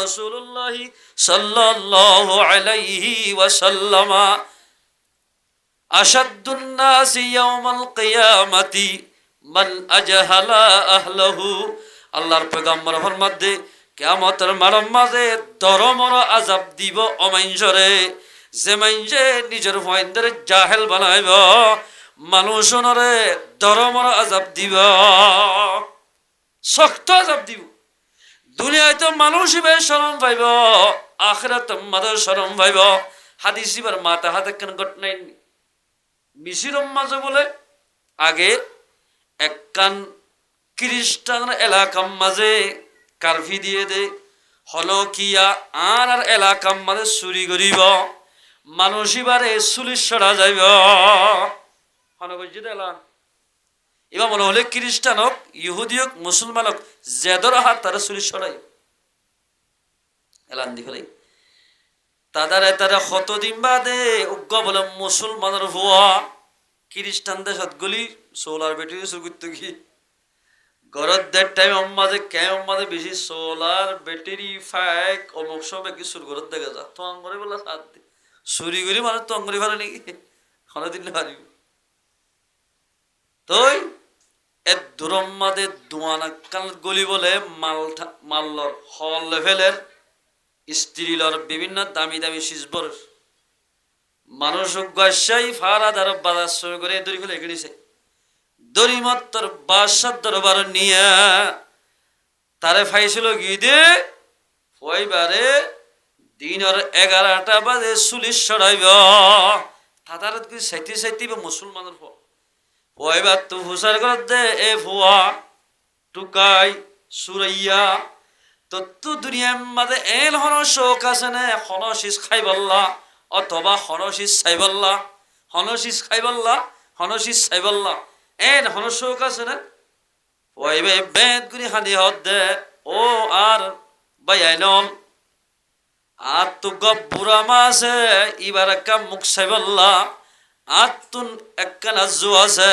রাসূলুল্লাহ সাল্লাল্লাহু আলাইহি ওয়াসাল্লাম আশাদ্দুন নাসি ইয়াউমাল কিয়ামাতি মান আজহালা আহলাহু। আল্লাহর পয়গম্বর ফরমাতে কিয়ামতের মাঝে দরমর আযাব দিব অমাইনজরে, যে মাইনজে নিজের হইন্দের জাহেল বানাইব, মানুষনরে দরমর আযাব দিব, শক্ত আযাব দিব। দুনিয়ায় তো মানুষই বেশ শরম পাইব, আখিরাত মাঝে শরম পাইব। হাদিস এবার মাথা হাতে কেন ঘটনাই মিশিরম মাঝে বলে আগে একখান খ্রিস্টান এলাকার মাঝে কারফি দিয়ে দে হলো কিয়া আর এলাকার মাঝে চুরি করিব, মানুষ এবারে চুলিশ সরা যাইব। এবার মনে হলে খ্রিস্টান হোক, ইহুদি হোক, মুসলমান হোক, জেদর হাত তারা চুলিশ সরাই এলান দি ফেলাই। তারা কতদিন বাদে উগ্র বলে মুসলমানের ভুয়া খ্রিস্টান দেশত গলি সোলার ব্যাটারি শুরু করতে কি ঘরের দেড় টাইম মাঝে কেম মাঝে বেশি সোলার ব্যাটারি ফাইক অমুক সময় কি শুরু ঘরের দেখা যা তো আঙ্গরে বলে সাত দি চুরি করি মানে তো আঙ্গরি ভালো নাকি হলে দিলে পারিব তই এ দূরম মাঝে দোয়ানা কাল গলি বলে মাল্লর হল লেভেলের স্ত্রীলর বিভিন্ন দামি দামি সিজবর মানুষ গাছাই ফারা দ্বারা বাজার শুরু করে দড়ি ফেলে গেড়িছে দড়ি মাত্র বাসার দরবার নিয়ে তারে ফাইছিল গিয়ে ওইবারে দিনের 11টা বাজে চুলিশ সরাইব তাদের সাইতে সাইতে মুসলমানের ওইবার তো হুসার কর দে এ ভুয়া টুকাই সুরাইয়া তো দুনিয়ার মাঝে এন হন শোক আছে নে হনশিস খাইবল্লা অথবা হনশিস চাইবল্লা হনশিস খাইবল্লা হনশিস চাইবল্লা এন হন শোক আছে না ওই বেদ গুলি হানি হদ দে ও আর বাইনম আর তো গব্বুরা মাছে এবার একটা মুখ চাইবল্লা আর তুন একখান আজু আছে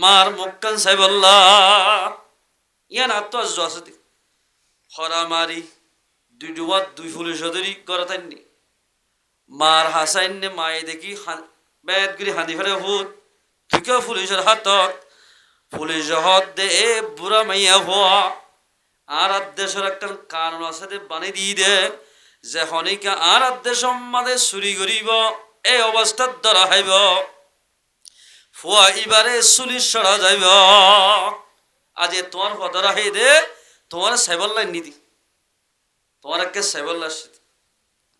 মার মুখখান চাইবল্লা ইয়ান আর তো আজু আছে হরা মারি দুই ডুবাত দুই পুলিশ ধরি করে থাইনি মার হাসাইনে মায়ে দেখি বেদ গিরি হাঁদি ফেলে ভূত তুইকেও পুলিশের হাতত পুলিশ হাত দে এ বুড়া মাইয়া ভুয়া আর দেশের একটা কারণ আছে দে বানি দিয়ে দে যে হনিকা আর দেশ মাদে চুরি করিব এই অবস্থার ধরা হাইব ফুয়া এবারে চুলিশ সরা যাইব আজ তোমার পদরা হাই দে তোমার সাইবল্লাই নিদি তোমার একে সাইবল্লা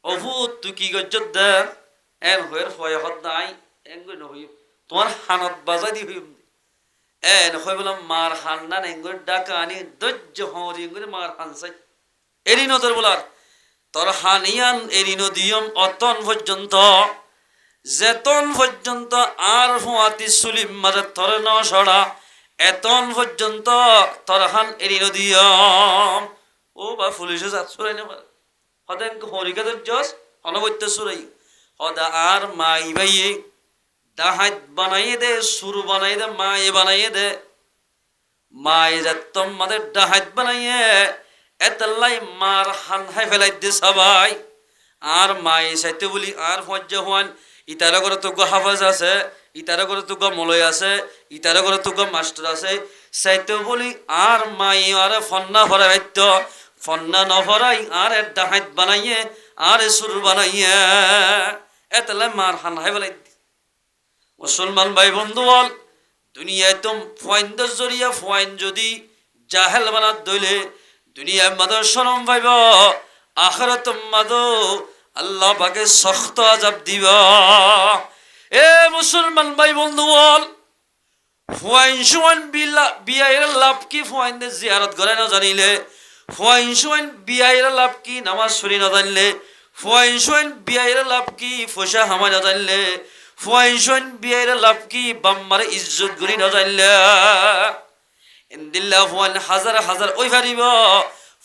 অভু তুই কি গজ্জত দে এন হয়ের ফয় হত নাই এঙ্গুই নহই তোমার হানত বাজাই দি হইম এন হই বললাম মার হান না এঙ্গুর ডাকা আনি দজ্জ হরি এঙ্গুর মার হান চাই এরি নতর বলার তোর হানিয়ান এরি নদিয়ম অতন পর্যন্ত যেতন পর্যন্ত আর হুয়াতি সুলিম মাঝে তোর ন সরা এতন পর্যন্ত তোর হান এরি নদিয়ম ও বা পুলিশে যাত চুরাই না পারে হদায় হরিকাদের জজ অনবত্য চুরাই হদা আর মাই ভাইয়ে ডাহাত বানাইয়ে দে সুর বানাই দে মায়ে বানাইয়ে দে মায়ে যাতম মাদের ডাহাত বানাইয়ে এতাল্লাই মার হান হাই ফেলাই দে সবাই আর মায়ে চাইতে বলি আর ফজ্জা হওয়ান ইতারা করে তো হাফাজ আছে ইতারা করে তো মলয় আছে ইতারা করে তো মাস্টার আছে চাইতে বলি আর মায়ে আর ফন্না ভরা রাইত ফন্না নভরাই আর ডাহাত বানাইয়ে আর সুর বানাইয়ে এতলা মার হান হাই বলাই মুসলমান ভাই বন্ধু বল দুনিয়ায় তো ফয়েন্দের জরিয়া ফয়েন যদি জাহেল বানাত দইলে দুনিয়ার মাদর শরম পাইব আখিরাত মাদো আল্লাহ পাকে শক্ত আযাব দিব এ মুসলমান ভাই বন্ধু বল ফয়েন সুয়ান বিয়ায়ের লাভ কি ফয়েনদের জিয়ারত করে না জানিলে ফয়েন সুয়ান বিয়ায়ের লাভ কি নামাজ পড়ি না জানলে ফয়েন সুয়ান বিয়ায়ের লাভ কি ফসা হামা না জানলে ফয়েন সুয়ান বিয়ায়ের লাভ কি বাম্মার ইজ্জত করি না জানলে ইনদিল্লাহ ফয়েন হাজার হাজার ওই পারিব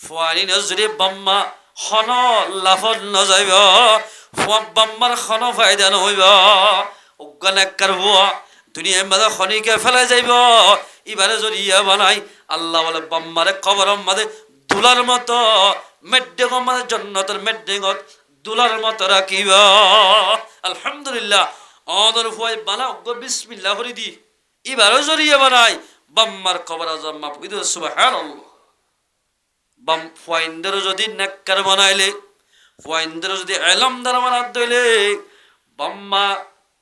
ফয়েন নজরে বাম্মা খন লাভত নযাইব বাম্মার খন ফায়দা নহইব অজ্ঞান একবার ভুয়া দুনিয়ার মাঝে খনিকে ফেলে যাইব এবারে যদি ইয়া বানাই আল্লাহ বলে বাম্মারে কবর মাঝে দুলার মতো মেড্ডেগ মানে জন্নতের মেড্ডেগত দুলার মতো রাখিব আলহামদুলিল্লাহ অদর ফুয়াই বানা বিসমিল্লাহ হরি দি এবারও জড়িয়ে বানাই বাম্মার খবর আজম মাফ কইদ সুবহানাল্লাহ বাম ফুয়াইন্দের যদি নেককার বানাইলে ফুয়াইন্দের যদি এলমদার বানাত দইলে বাম্মা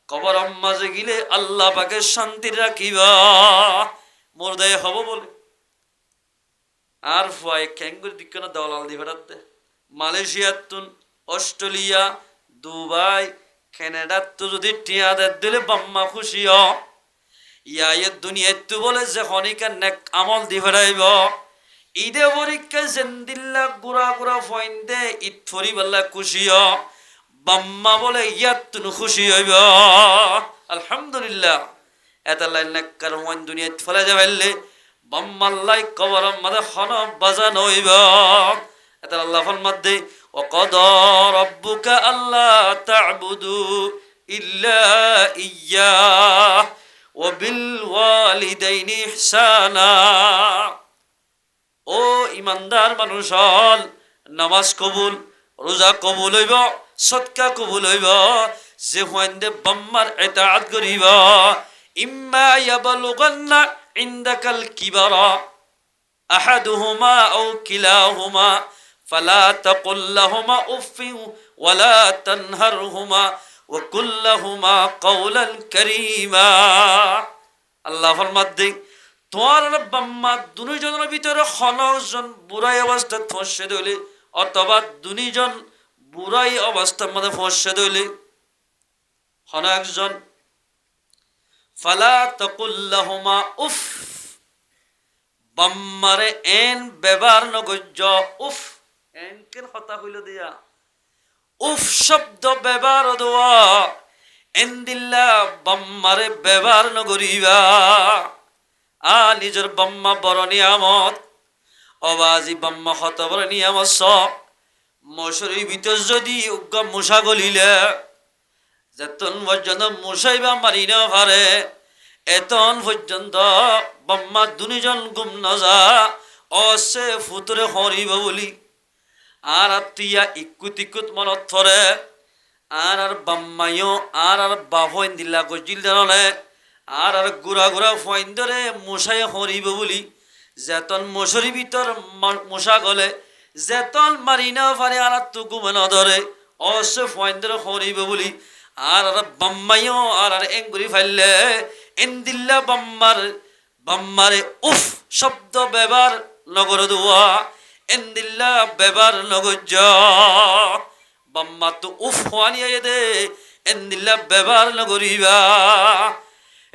কবর মাঝে গিলে আল্লাহ পাকে শান্তি রাখিবা মোরদায় হব বলে আর ফুয়াই ক্যাঙ্গুর দিকে না দলাল দি ফেরাতে মালয়েশিয়া তুন অস্ট্রেলিয়া দুবাই কানাডা তো যদি টিয়া দে দিলে বাম্মা খুশি হ ইয়া দুনিয়ায় তো বলে যে হনিকা নেক আমল দি ফেরাইব ঈদে পরীক্ষা জেন্দিল্লা গুড়া গুড়া ফয়েন্দে ঈদ ফরি বল্লা খুশি হ বাম্মা বলে ইয়াত তুন খুশি হইব আলহামদুলিল্লাহ এটা লাইন নেককার ওয়ান দুনিয়ায় ফেলে যাবেলে বাম্মাল্লাই কবর মধ্যে খন বাজান হইব এটা আল্লাহ ফরমাতে وقضى ربك ألا تعبدوا إلا إياه وبالوالدين إحسانا ও ইমানদার মানুষ হল নামাজ কবুল রোজা কবুল হইব সদকা কবুল হইব যে হইন্দে বাম্মার ইতাআত করিব ইম্মা ইয়াবলুগান্না ইনদাকাল কিবারা আহাদুহুমা আও কিলাহুমা فلا تقل لهما اف ولا تنهرهما وقل لهما قولا كريما আল্লাহ ফরমাতে তোমার বাম্মা দুইজনের ভিতরে খনজন বুড়াই অবস্থা ফসে দইলে অথবা দুইজন বুড়াই অবস্থার মধ্যে ফসে দইলে হন একজন ফালা তাকুল লাহুমা উফ বাম্মারে এন ব্যবহার নগজ্য উফ এনকের কথা হইল দিয়া উফ শব্দ ব্যবহার দোয়া এন্দিল্লা বাম্মারে ব্যবহার নগরিবা নিজের বাম্মা বড় নিয়ামত অবাজি বাম্মা হত বড় নিয়ামত সব মশারির ভিতর যদি উগ্র মশা গলিলে যেতন পর্যন্ত মশাইবা মারি না পারে এতন পর্যন্ত বাম্মা দুনিজন গুম না যা অসে ফুতরে হরিব বলি আর আত্মীয়া ইকুত ইকুত মনত ধরে আর বাম্মাইও আর বাফইন দিল্লা গজিল জানলে আর গুড়া গুড়া ফইন ধরে মশাই হরিব বলি যেতন মশারি ভিতর মশা গলে যেতন মারি না পারে আর তো গুমে না ধরে অসে ফইন ধরে হরিব বলি আর বাম্মাইও আর এঙ্গুরি ফাইলে এন্দিল্লা বাম্মারে উফ শব্দ ব্যবহার নগর দোয়া এন্দিল্লা ব্যবহার নগজ বাম্মা তো উফ হানিয়ে দে এন্দিল্লা ব্যবহার নগরিবা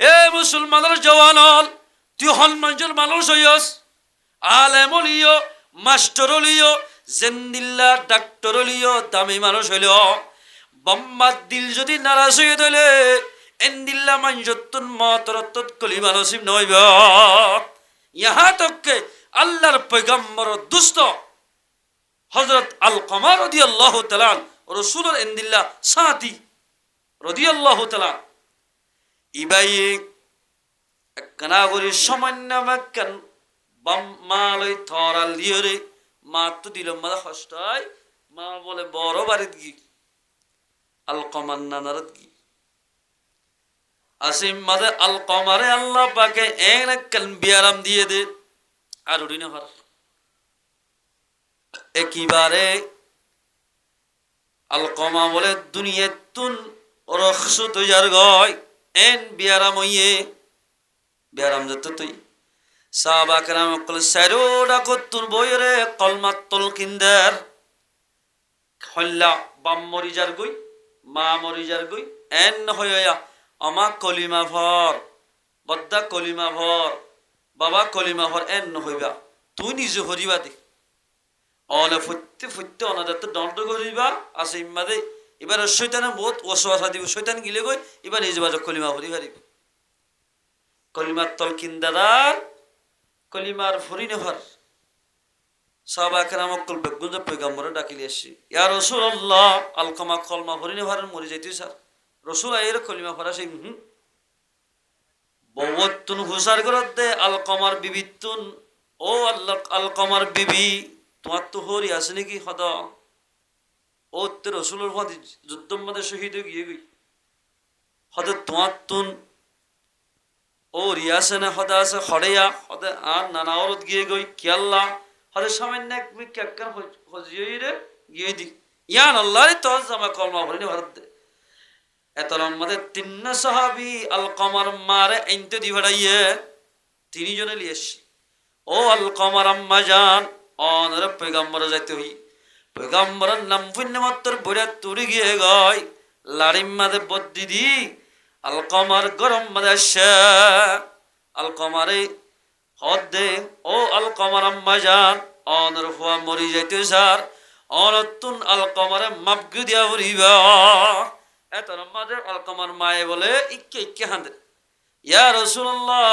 এ মুসলমানের জওয়ানল তুই হনমাঞ্জুর মানুষ হইস আলেম লিও মাস্টার লিও জেন্দিল্লা ডাক্তার লিও দামি মানুষ হইল বাম্মার দিল যদি নারাজ হয়ে দিলে এন্দিল্লা মাঞ্জতুন মতরতত কলিমা নসিব নইব ইহা তককে আল্লাহর পয়গম্বর দুস্ত হযরত আলকমা রাদিয়াল্লাহু তাআলা রাসূলুর এন্দিল্লা সাথী রাদিয়াল্লাহু তাআলা ইবাই একনাগরি সামান্য মাক্কান বাম্মালই থরাল দিয়রে মা তো দিল মা হস্তায় মা বলে বড় বাড়িত গি আলকমার নানারত গি আসিম মাদে আলকমারে আল্লাহ পাকে একন বিয়ারাম দিয়ে দে আর উড়িনে ভার একিবারে আলকমা বলে দুনিয়া তুন রখসু তুইয়ার গয় এন বিয়ারাম হইয়ে বিয়ারাম যত তুই সাহাবা কেরাম কল সারো ডাকো তুন বইরে কলমাত তলকিন্দার হল্লা বাম মরিজার গই মা মরিজার গই এন হইয়া আমা কলিমা ভর বদ্দা কলিমা ভর বাবা কলিমা ভর এন হইবা তুই নিজে হরিবা দে অনে ফুটতে ফুটতে অনাদার দণ্ড করিবা আছে ইম্মাদে এবার শৈতানে বহুত ওয়াসওয়াসা দিব শৈতান গিলে গই এবার নিজে বাজা কলিমা ভরি হারিব কলিমার তলকিন্দার কলিমার ফরিনে ভর সাহাবা কেরাম কল বেগুন পয়গম্বরে ডাকিলি আসি ইয়া রাসূলুল্লাহ আলকমা কলমা ফরিনে ভর মরি যাইতি স্যার রসুল আয়ের কলিমা ফরা সেই বৌতুন হুসার করতে আলকমার বিবিতুন ও আল্লাহ আলকমার বিবি তোমার তো হরি আছে নাকি হদ ও তে রসুলের হদি যুদ্ধ মধ্যে শহীদ হয়ে গিয়ে গই হদ তোমার তুন ও রিয়াছে না হদা আছে হরেয়া হদে আর নানা ওরত গিয়ে গই কিয়াল্লা হদে সামান্য এক মিক একখান হজিয়ে রে গিয়ে দি ইয়ান আল্লাহ রে তোর জামা কলমা ভরিনি ভারত দে এতলার মধ্যে তিন সাহাবি আল কমার মারে আইনতে দি ভাড়াইয়ে তিনি জনে লিয়েস ও আল কমার আম্মা যান অনরে পয়গম্বর যাইতে হই পয়গম্বরের নাম পুণ্য মাত্র বইরা তুরি গিয়ে গয় লাড়িম মাদে বদ্দি দি আল কমার গরম মাদে আসে আল কমারে হদ দে ও আল কমার আম্মা যান অনর ফুয়া মরি যাইতে স্যার অনতুন আল কমারে মাপগু দিয়া উড়িবা এত মাদের আল কমার মায়ে বলে ইকে ইকে হাঁদে ইয়া রাসূলুল্লাহ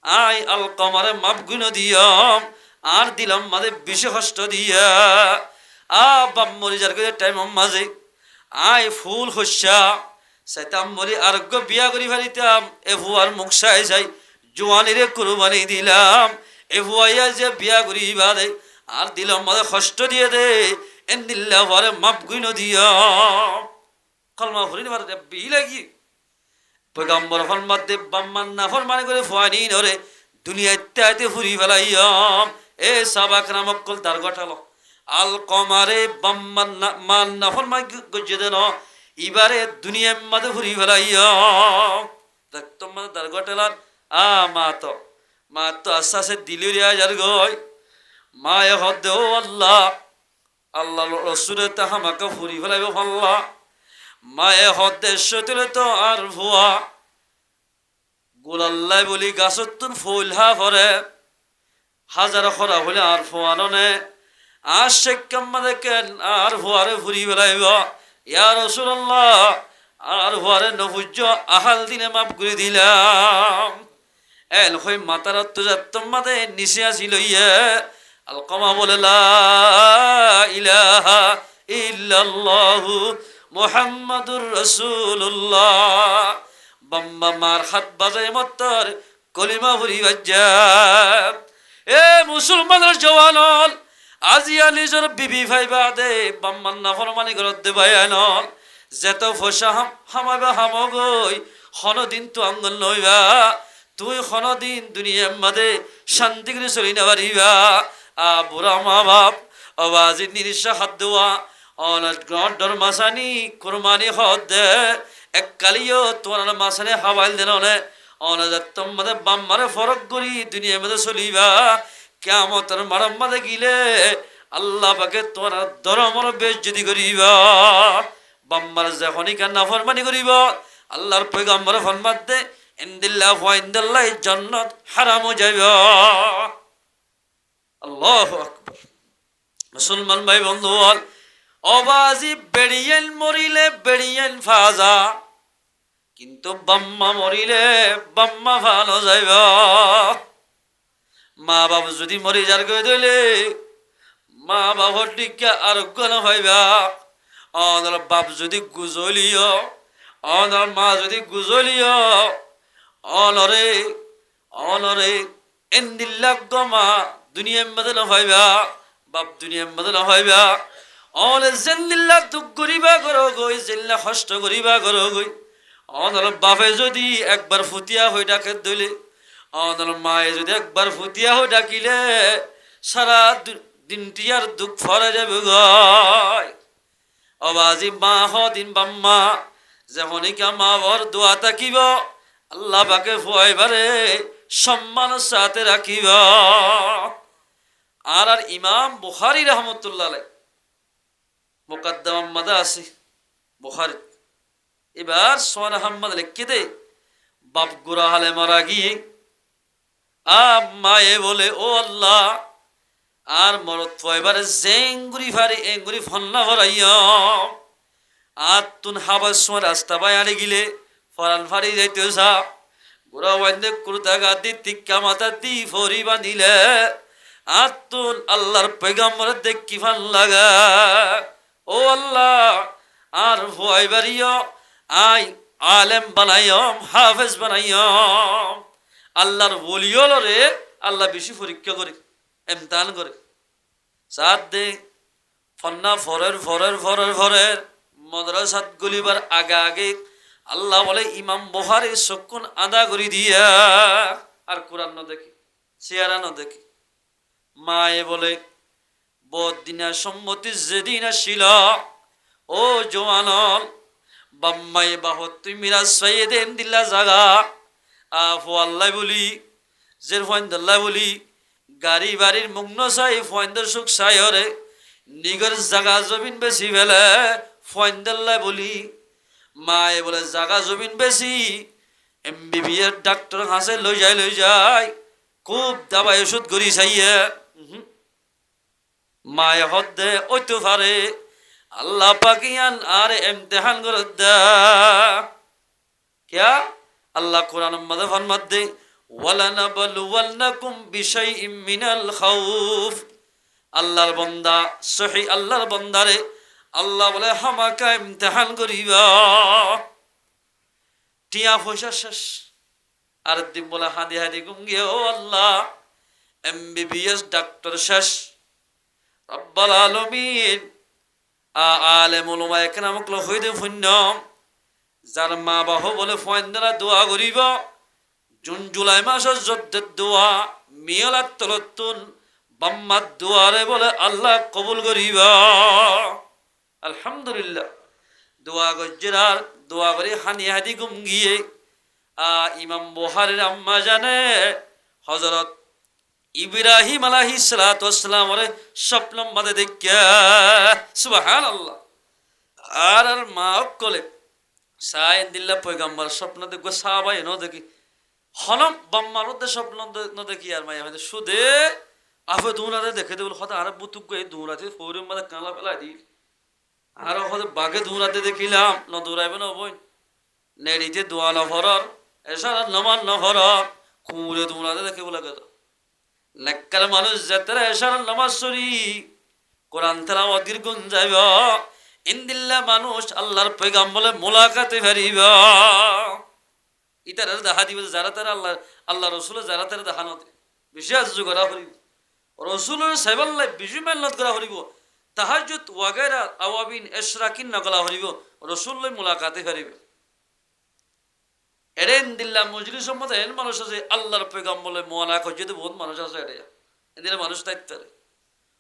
আই আল কমারে মাপগুন দিয়াম আর দিলাম মাঝে বেশি কষ্ট দিয়া বাপ মরি যার টাইম মাঝে আই ফুল হস্যা সেতাম মরি আরোগ্য বিয়া করি ফেলিতাম এ ভুয়ার মুখ চাই চাই জোয়ানিরে কুরবানি দিলাম এ ভুয়াইয়া যে বিয়া করি বাদে আর দিলাম মাঝে কষ্ট দিয়ে দে এন দিল্লা ভরে মাপ গুইন দিয়া কলমা ভরি মারে বি লাগি পয়গম্বর ফরমাত দে বাম্মান না ফরমানি করে ফুয়ানি নরে দুনিয়া ইত্যাদি ফুরি ফেলাইয়াম এ সাবাক নামক কল তার গঠালো আল কমারে বাম্মান মান না ফরমাই গজ্জে দেন ইবারে দুনিয়ার মাঝে ফুরি ফেলাইয়াম দেখতো মানে তার গঠালার মা তো আস্তে আস্তে দিলির আজার গয় মা এ হদ ও আল্লাহ আল্লাহ রসুলের তাহামাকে ফুরি ফেলাইব আল্লাহ মায়ে হদ্দেশ্য তুলে তো আর ভুয়া গোলাল্লাই বলি গাছতুন ফুল হা ভরে হাজার খরা হলে আর ফোয়াননে আর শেখাম দেখেন আর ভুয়ারে ফুরি বেলাইব ইয়া রাসূলুল্লাহ আর ভুয়ারে নবুজ্জ আহাল দিনে মাপ করে দিলাম এল হই মাতার তো যাত্তম মাদে নিচে আসিল ইয়ে আলকমা বলে লা ইলাহা ইল্লাল্লাহু মুহাম্মাদুর রাসূলুল্লাহ বাম্মা মার হাত বাজায় মত্তর কলিমা ভরি বাজ্জা এ মুসলমানের জওয়ানল আজিয়া নিজের বিবি ভাইবা দে বাম্মান না ফরমানি করত দে বায়ানল যেত ফসা হামাবা হামগই হনদিন তো আঙ্গল নইবা তুই হনদিন দুনিয়ার মাঝে শান্তি করে চলি না পারিবা বুড়া মা বাপ আওয়াজি নিরিশা হাত দেওয়া অনাথ গ্রহর মাসানি কুরবানি হদ এক কালিও তোমার মাসানে হাওয়াইল দেন অনাজাত্তম মাদে বাম মারে ফরক করি দুনিয়ার মধ্যে চলিবা কিয়ামতের মারাম মাদে গিলে আল্লাহ পাকে তোমার ধর্মর বেজ্জতি করিবা বাম্মার যখনই কান্না ফরমানি করিব আল্লাহর পয়গম্বর ফরমাত দে ইনদিল্লাহ ওয়া ইনদাল্লাহি জান্নাত হারাম যাইবা আল্লাহু আকবার মুসলমান ভাই বন্ধু অবাজি বেড়িয়েন মরিলে বেড়িয়েন ফাজা কিন্তু বাম্মা মরিলে বাম্মা ভালো যাইব মা বাবা যদি মরি যার গই দিলে মা বাবার দিকে আরোগ্য না হইবা অনার বাপ যদি গুজলিও অনার মা যদি গুজলিও অনরে অনরে এন্দিল্লাহ গমা দুনিয়ার মধ্যে না হইবা বাপ দুনিয়ার মধ্যে না হইবা অনে জেন্দিল্লা দুঃখ করিবা করো গই জেল্লা কষ্ট করিবা করো গই অনর বাপে যদি একবার ফুটিয়া হয়ে ডাকে দিলে অনর মায়ে যদি একবার ফুটিয়া হয়ে ডাকিলে সারা দিনটি আর দুঃখ ফরে যাবে গয় অবাজি মা হদিন বাম্মা যেমনিকা মা বর দোয়া থাকিব আল্লাহ পাকে ফুয়াইবারে সম্মান সাথে রাখিব আর আর ইমাম বুখারী রহমতুল্লাহ আলাইহি মুকদ্দমা মাদা আছে বুখারী এবার সোহান আহমদ লিখে দে বাপ গুড়া হালে মারা গিয়ে মায়ে বলে ও আল্লাহ আর মরত এবারে জেঙ্গুরি ফারি এঙ্গুরি ফন্না ভরাইয়া আর তুন হাবার সময় রাস্তা পায় আনে গিলে ফরান ফারি যাইতে যা গুড়া ওয়াইন্দে কুর্তা গাদি টিক্কা মাথা দি ফরি বাঁধিলে আর তুন আল্লাহর পয়গম্বর দেখি ভাল লাগা ও আল্লাহ আর ভয় বাড়িও আই আলেম বানাইম হাফেজ বানাইম আল্লাহর ওলিয়লরে আল্লাহ বেশি পরীক্ষা করে এমতান করে সাত দে ফন্না ফরের মাদ্রাসাত গলিবার আগে আগে আল্লাহ বলে ইমাম বুখারী সকুন আদা করে দিয়া আর কোরআন ন দেখি চেহারা ন দেখি মায়ে বলে বদিনা সম্মতি যেদিন আসিল ও জওয়ানল বাম্মাই বাহত তুই মিরাজ সাইয়েদেন দিল্লা জাগা আফু আল্লাহ বলি জের ফয়েন্দাল্লাহ বলি গাড়ি বাড়ির মুগ্ন চাই ফয়েন্দার সুখ চাই হরে নিগর জাগা জমিন বেশি ফেলে ফয়েন্দাল্লাহ বলি মায়ে বলে জাগা জমিন বেশি এমবিবিএস ডাক্তার হাসে লই যায় খুব দাবাই ওষুধ করি চাইয়ে মায়ে হদ দে ওইতো পারে আল্লাহ পাকিয়ান আর ইমতিহান করে দা क्या আল্লাহ কোরআন মধ্যে ফরমাত দে ওয়ালানাবলুওয়ান্নাকুম বিশাইইম মিনাল খাউফ আল্লাহর বান্দা সহি আল্লাহর বান্দারে আল্লাহ বলে হামাকা ইমতিহান করিবা টিয়া পয়সা শেষ আর দিন বলে হাদি হাদি গুঙ্গে ও আল্লাহ এমবিবিএস ডাক্তার শেষ রব্বুল আলামিন আলেমুল উলামা একরামক হইদে পুণ্য যার মা বাহু বলে ফয়েন্দারা দোয়া করিব জুন জুলাই মাসের যদ্দের দোয়া মিয়ালাত তলতুন বাম্মার দোয়ারে বলে আল্লাহ কবুল করিব আলহামদুলিল্লাহ দোয়া গজ্জরার দোয়া করে হানি হাদি গুম গিয়ে ইমাম বুখারীর আম্মা জানে হযরত ইব্রাহিম আলাইহিস সালাতু ওয়াস সালামের স্বপ্ন মধ্যে দেখিয়া সুবহানাল্লাহ আর মা কলে সাইন দিল্লা পয়গম্বর স্বপ্ন দেখো সাহাবাই ন দেখি হনম বাম্মার মধ্যে স্বপ্ন ন দেখি আর মাই হয়তো সুদে আফে দুনারে দেখে দেবল হতা আর বুতুক গই দুরাতে ফৌরম মধ্যে কালা ফেলা দি আর হতে বাগে দুরাতে দেখিলাম ন দৌড়াইবে না বই নেড়িতে দোয়া না ভরর এসার নমান না ভরর কুরে দুরাতে দেখে বলা গেল নেককার মানুষ যাত্রা এসার নামাজ সরি কোরআন তেলাওয়াতের গুণ যাইব ইনদিল্লা মানুষ আল্লাহর পয়গম্বরে মুলাকাতে পারিব ইতার দেখা দিব যারা তারা আল্লাহ রসুল যারা তারা দেখা নদে বিশ্বাস করা হরিব রসুলের সাইবাল্লাহ বিজু মেহনত করা হরিব তাহাজ্জুদ ওয়াগাইরা আওয়াবিন ইশরাকিন নকলা হরিব রসুলের মুলাকাতে পারিব এরেন দিল্লা মজলিসের মধ্যে এন মানুষ আছে আল্লাহর পয়গম্বরে মুলাকাত যদি বহুত মানুষ আছে এটা এদের মানুষ দায়িত্বে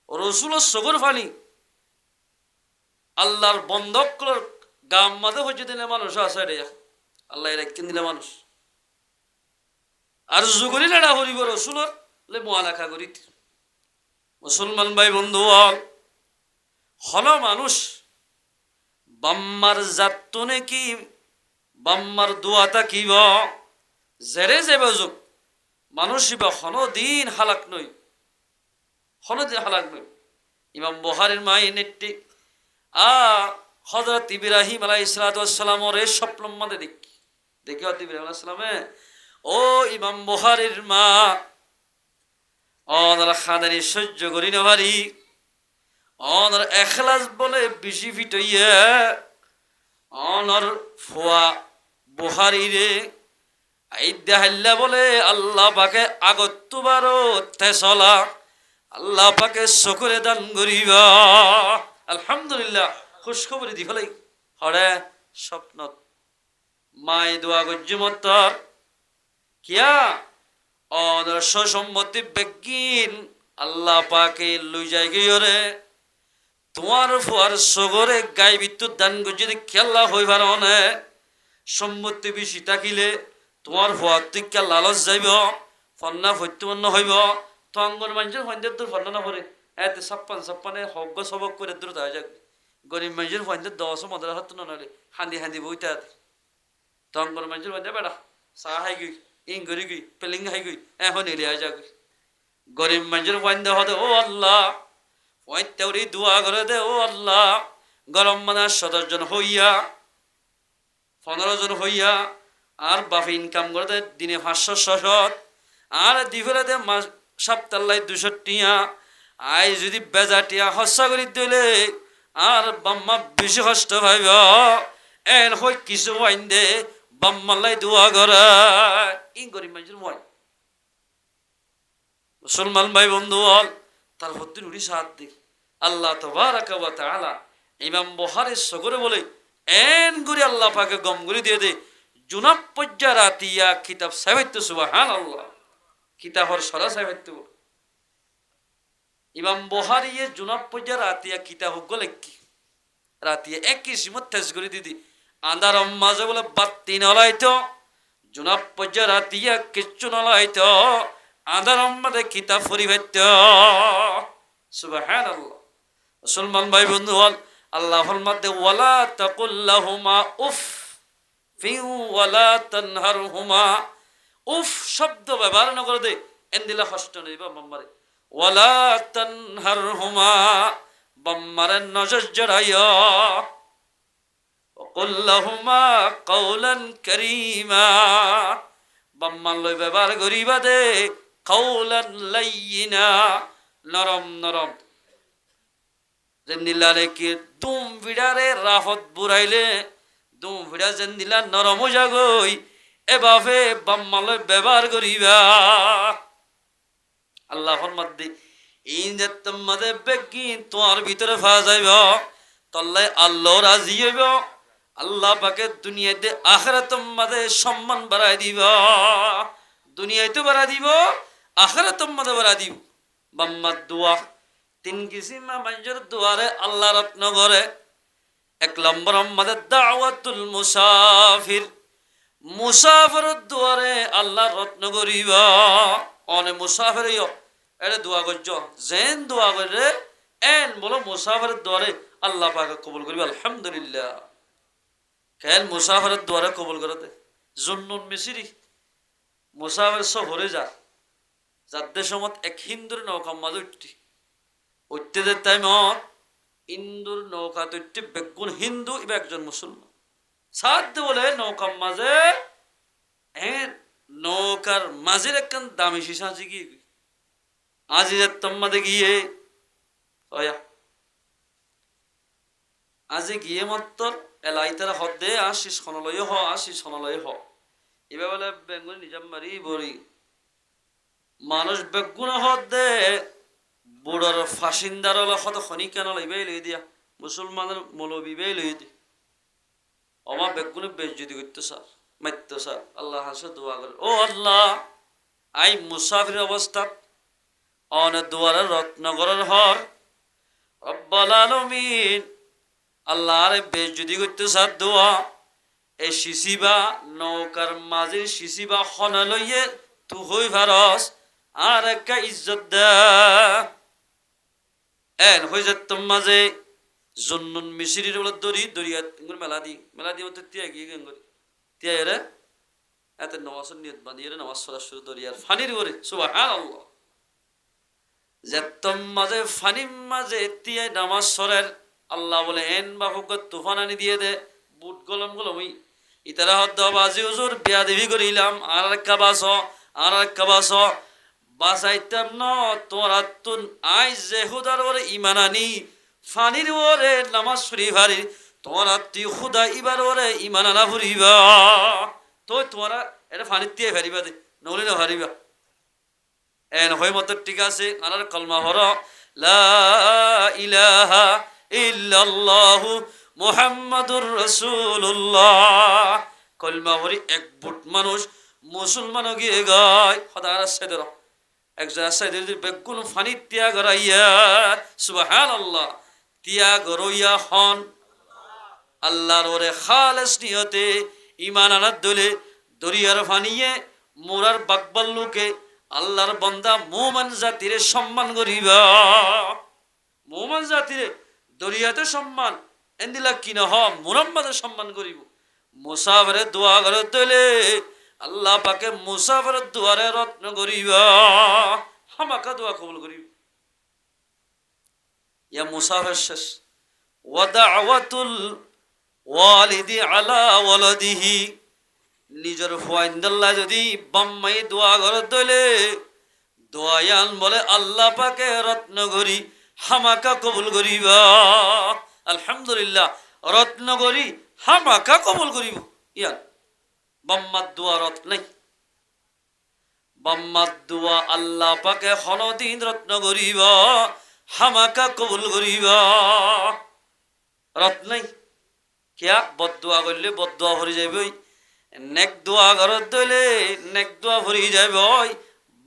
রসুলের সগর ফানি আল্লাহর বন্ধকর গাম মাঝে হচ্ছে দিলে মানুষ আছে রে আল্লাহ রাখেন দিলে মানুষ আর জুগরি লড়া হরিব রসুলর লে মুআলাকা করি মুসলমান ভাই বন্ধু হল মানুষ বাম্মার জাতনে কি বাম্মার দোয়াটা কিব জেরে যাবে যুগ মানুষ বা হন দিন হালাক নই ইমাম বুখারীর মাই নেট্টি হযরত ইব্রাহিম আলাইহিস সালাতু ওয়াস সালামের এই স্বপ্ন মধ্যে দেখি হযরত ইব্রাহিম আলাইহিস সালামে ও ইমাম বুখারীর মা ওনার খাদানি সহ্য করি না পারি ওনার এখলাস বলে বেশি ফিট হইয়া ওনার ফুয়া বুখারী রে আইদা হাল্লা বলে আল্লাহ পাকে আগতুবারো তেসলা আল্লাহ পাকে শুকরে দান করিবা আলহামদুলিল্লাহ খুশখবরি দি ফেলাই হরে স্বপ্ন মাই দোয়া গজ্জুমতর কিয়া অদর্শ সম্মতি বেগিন আল্লাহ পাকে লই যাই গিয়রে তোমার ফুয়ার সগরে গাই বিদ্যুৎ দান যদি খেলা হইবার অনে সম্মতি বেশি থাকিলে তোমার ফুয়ার টিকা লালচ যাইব ফন্না ফত্যুপন্ন হইব তো অঙ্গন মানুষের ফন্দের দূর ফন্না না পড়ে এতে ছাপ্পানে হগ্গ সবক করে দূর হয়ে যাক গরিব মানুষের ফন্দের 10 মদরা হাত নালে হান্দি বইতে তো অঙ্গন মানুষের ফন্দে বেড়া চাহ হাই গই ইং গরি গই পেলিং হাই গই এখন এলিয়া যাক গরিব মানুষের ফন্দে হতে ও আল্লাহ ফয়তেউরি দোয়া করে দে ও আল্লাহ গরম মানে 17 জন হইয়া 15 জন হইয়া আর বাফে ইনকাম করে দে দিনে 500 আর দিফেলে দে সপ্তাহে 200 টিয়া আই যদি বেজাটিয়া হস্যা করি দিলে আর বাম্মা বেশি কষ্ট পাইব এন হই কিছু ওয়াইন দে বাম্মালাই দোয়া করে ইং গরিব মানুষের মই মুসলমান ভাই বন্ধু তার হদ্দিন উড়ি সাথ দিক আল্লাহ তাবারাকা ওয়া তাআলা ইমাম বুখারী সগরে বলে এন গুরি আল্লাহ পাকে গম গুরি দিয়ে দে জুনাব পজ্জা রাতিয়া কিতাব সাহিত্য সুবহানাল্লাহ কিতাবর সরা সাহিত্য ইমাম বুখারী এ জুনাব পজ্জা রাতিয়া কিতাব গলে কি রাতিয়া এক কিসমত তেজ করে দিদি আন্ধার মাঝে বলে বাতি নলাইতো জুনাব পজ্জা রাতিয়া কিচ্ছু নলাইতো আন্ধার মাঝে কিতাব পরিবেত্য সুবহানাল্লাহ মুসলমান ভাই বন্ধু হল আল্লাহ ফরমাতে ওয়ালা তাকুল্লাহুমা উফ ফি ওয়ালা তানহারহুমা উফ শব্দ ব্যবহার না করে দে এন্দিলা কষ্ট নেই বা মাম্মারে ওয়ালা তানহারহুমা বাম্মারে নজর জড়াইয়া ওয়াকুল্লাহুমা কাওলান কারীমা বাম্মার লই ব্যবহার করিবা দে কাওলান লাইয়িনা নরম নরম যেমনিলারে কি দুম ভিড়ারে রাহত বুড়াইলে দুম ভিড়া যেমনিলা নরম জাগই এভাবে বাম্মালয় ব্যবহার করিবা আল্লাহ ফরমাদ্দি ইন যে তোমাদের বেগি তোমার ভিতরে ফা যাইব তল্লাই আল্লাহ রাজি হইব আল্লাহ পাকে দুনিয়াতে আখিরাত তোমাদের সম্মান বাড়াই দিব দুনিয়াতে বাড়াই দিব আখিরাত তোমাদের বাড়াই দিব বাম্মার দোয়া তিন কিসিমা মানুষের দুয়ারে আল্লাহ রত্ন করে এক নম্বর আমাদের দাওয়াতুল মুসাফির মুসাফিরের দুয়ারে আল্লাহ রত্ন করিবা অনে মুসাফির এটা দোয়া করছ যেন দোয়া করে এন বলো মুসাফিরের দুয়ারে আল্লাহ পাকে কবুল করিবা আলহামদুলিল্লাহ কেন মুসাফিরের দুয়ারে কবুল করে দে জুন্নুন মিসরি মুসাফির সব হরে যা যাদের সময় এক হিন্দুর নৌকা মাঝে উঠতি উঠতে টাইমত ইন্দুর নৌকা তৈরি বেগুন হিন্দু এবার একজন মুসলমান সাধ্য বলে নৌকার মাঝে নৌকার মাঝের একখান দামি শিশা আছে গিয়ে আজি তোমাদের গিয়ে আজি গিয়ে মাত্র এলাই তারা হদে আসিস খনলয় হ আসিস খনলয় হ এবার বলে বেগুন নিজাম মারি বড়ি মানুষ বেগুন হদে বুড়ার ফাঁসিন্দার হত খনি কেন লইবে লই দিয়া মুসলমানের মৌলবী বে লই দি আমার বেগুনে বেশ যদি করতে স্যার মারত স্যার আল্লাহ হাসে দোয়া করে ও আল্লাহ আই মুসাফির অবস্থাত অনে দুয়ারে রত্নগরের হর রব্বাল আলামিন আল্লাহ আরে বেশ যদি করতে স্যার দোয়া এই শিশিবা নৌকার মাঝে শিশিবা খনা লইয়ে তু হই ভারস আর একটা ইজ্জত দা এন হয়ে যেত মাঝে জন্নুন মিশরির বলে দড়ি দড়িয়া মেলা দি মতো তিয়া গিয়ে গেঙ্গরি তিয়া এরে এত নমাজের নিয়ত বানিয়ে নামাজ পড়া শুরু দড়িয়ার ফানির করে সুবহানাল্লাহ যেত মাঝে ফানির মাঝে তিয়াই নামাজ সরের আল্লাহ বলে এন বাহুক তুফান আনি দিয়ে দে বুট গলম গলমই ইতারা হদ্দ বাজি হুজুর বিয়া দেবী করিলাম আর একটা বাস আর একটা বাস বাসাইতাম ন তোরা তুন আই জেহুদার ওরে ইমান আনি ফানির ওরে নামাজ শরীফারি তোরা তুই খুদা ইবার ওরে ইমান আনা ফুরিবা তো তোরা এটা ফানির দিয়ে ফেরিবা দে নলে না হারিবা এন হই মত ঠিক আছে আর কলমা হর লা ইলাহা ইল্লাল্লাহু মুহাম্মাদুর রাসূলুল্লাহ কলমা হরি এক বুট মানুষ মুসলমান গিয়ে গায় খোদার সাথে একজন সাথে বেগুন ফানি ত্যাগ রাইয়া সুবহানাল্লাহ ত্যাগ রইয়া হন আল্লাহর ওরে খালেস নিয়তে ইমান আনার দলে দরিয়ার ফানিয়ে মোরার বাকবাল্লুকে আল্লাহর বান্দা মুমিন জাতিরে সম্মান করিবা মুমিন জাতিরে দরিয়াতে সম্মান এন্দিলা কিনা হ মুহাম্মাদের সম্মান করিব মুসাফিরে দোয়া করে দলে আল্লাহ পাকে মুসাফিরের দুয়ারে রত্ন করিবা হামাকা দোয়া কবুল করিব ইয়া মুসাফির শেষ ওয়া দাওয়াতুল ওয়ালিদি আলা ওয়ালাদিহি নিজের ফুয়াইন্দাল্লাহ যদি বাম্মাই দোয়া করে দলে দোয়ায়ান বলে আল্লাহ পাকে রত্ন করি হামাকা কবুল করিবা আলহামদুলিল্লাহ রত্ন করি হামাকা কবুল করিব ইয়ান বাম্মার দোয়া রত নাই বাম্মার দোয়া আল্লাহ পাকে হনদিন রত্ন করিব হামাকা কবুল করিবা রত নাই কিয়া বদদুয়া করলে বদদুয়া ভরি যাইবই নেক দোয়া ঘরত দইলে নেক দোয়া ভরি যাইবই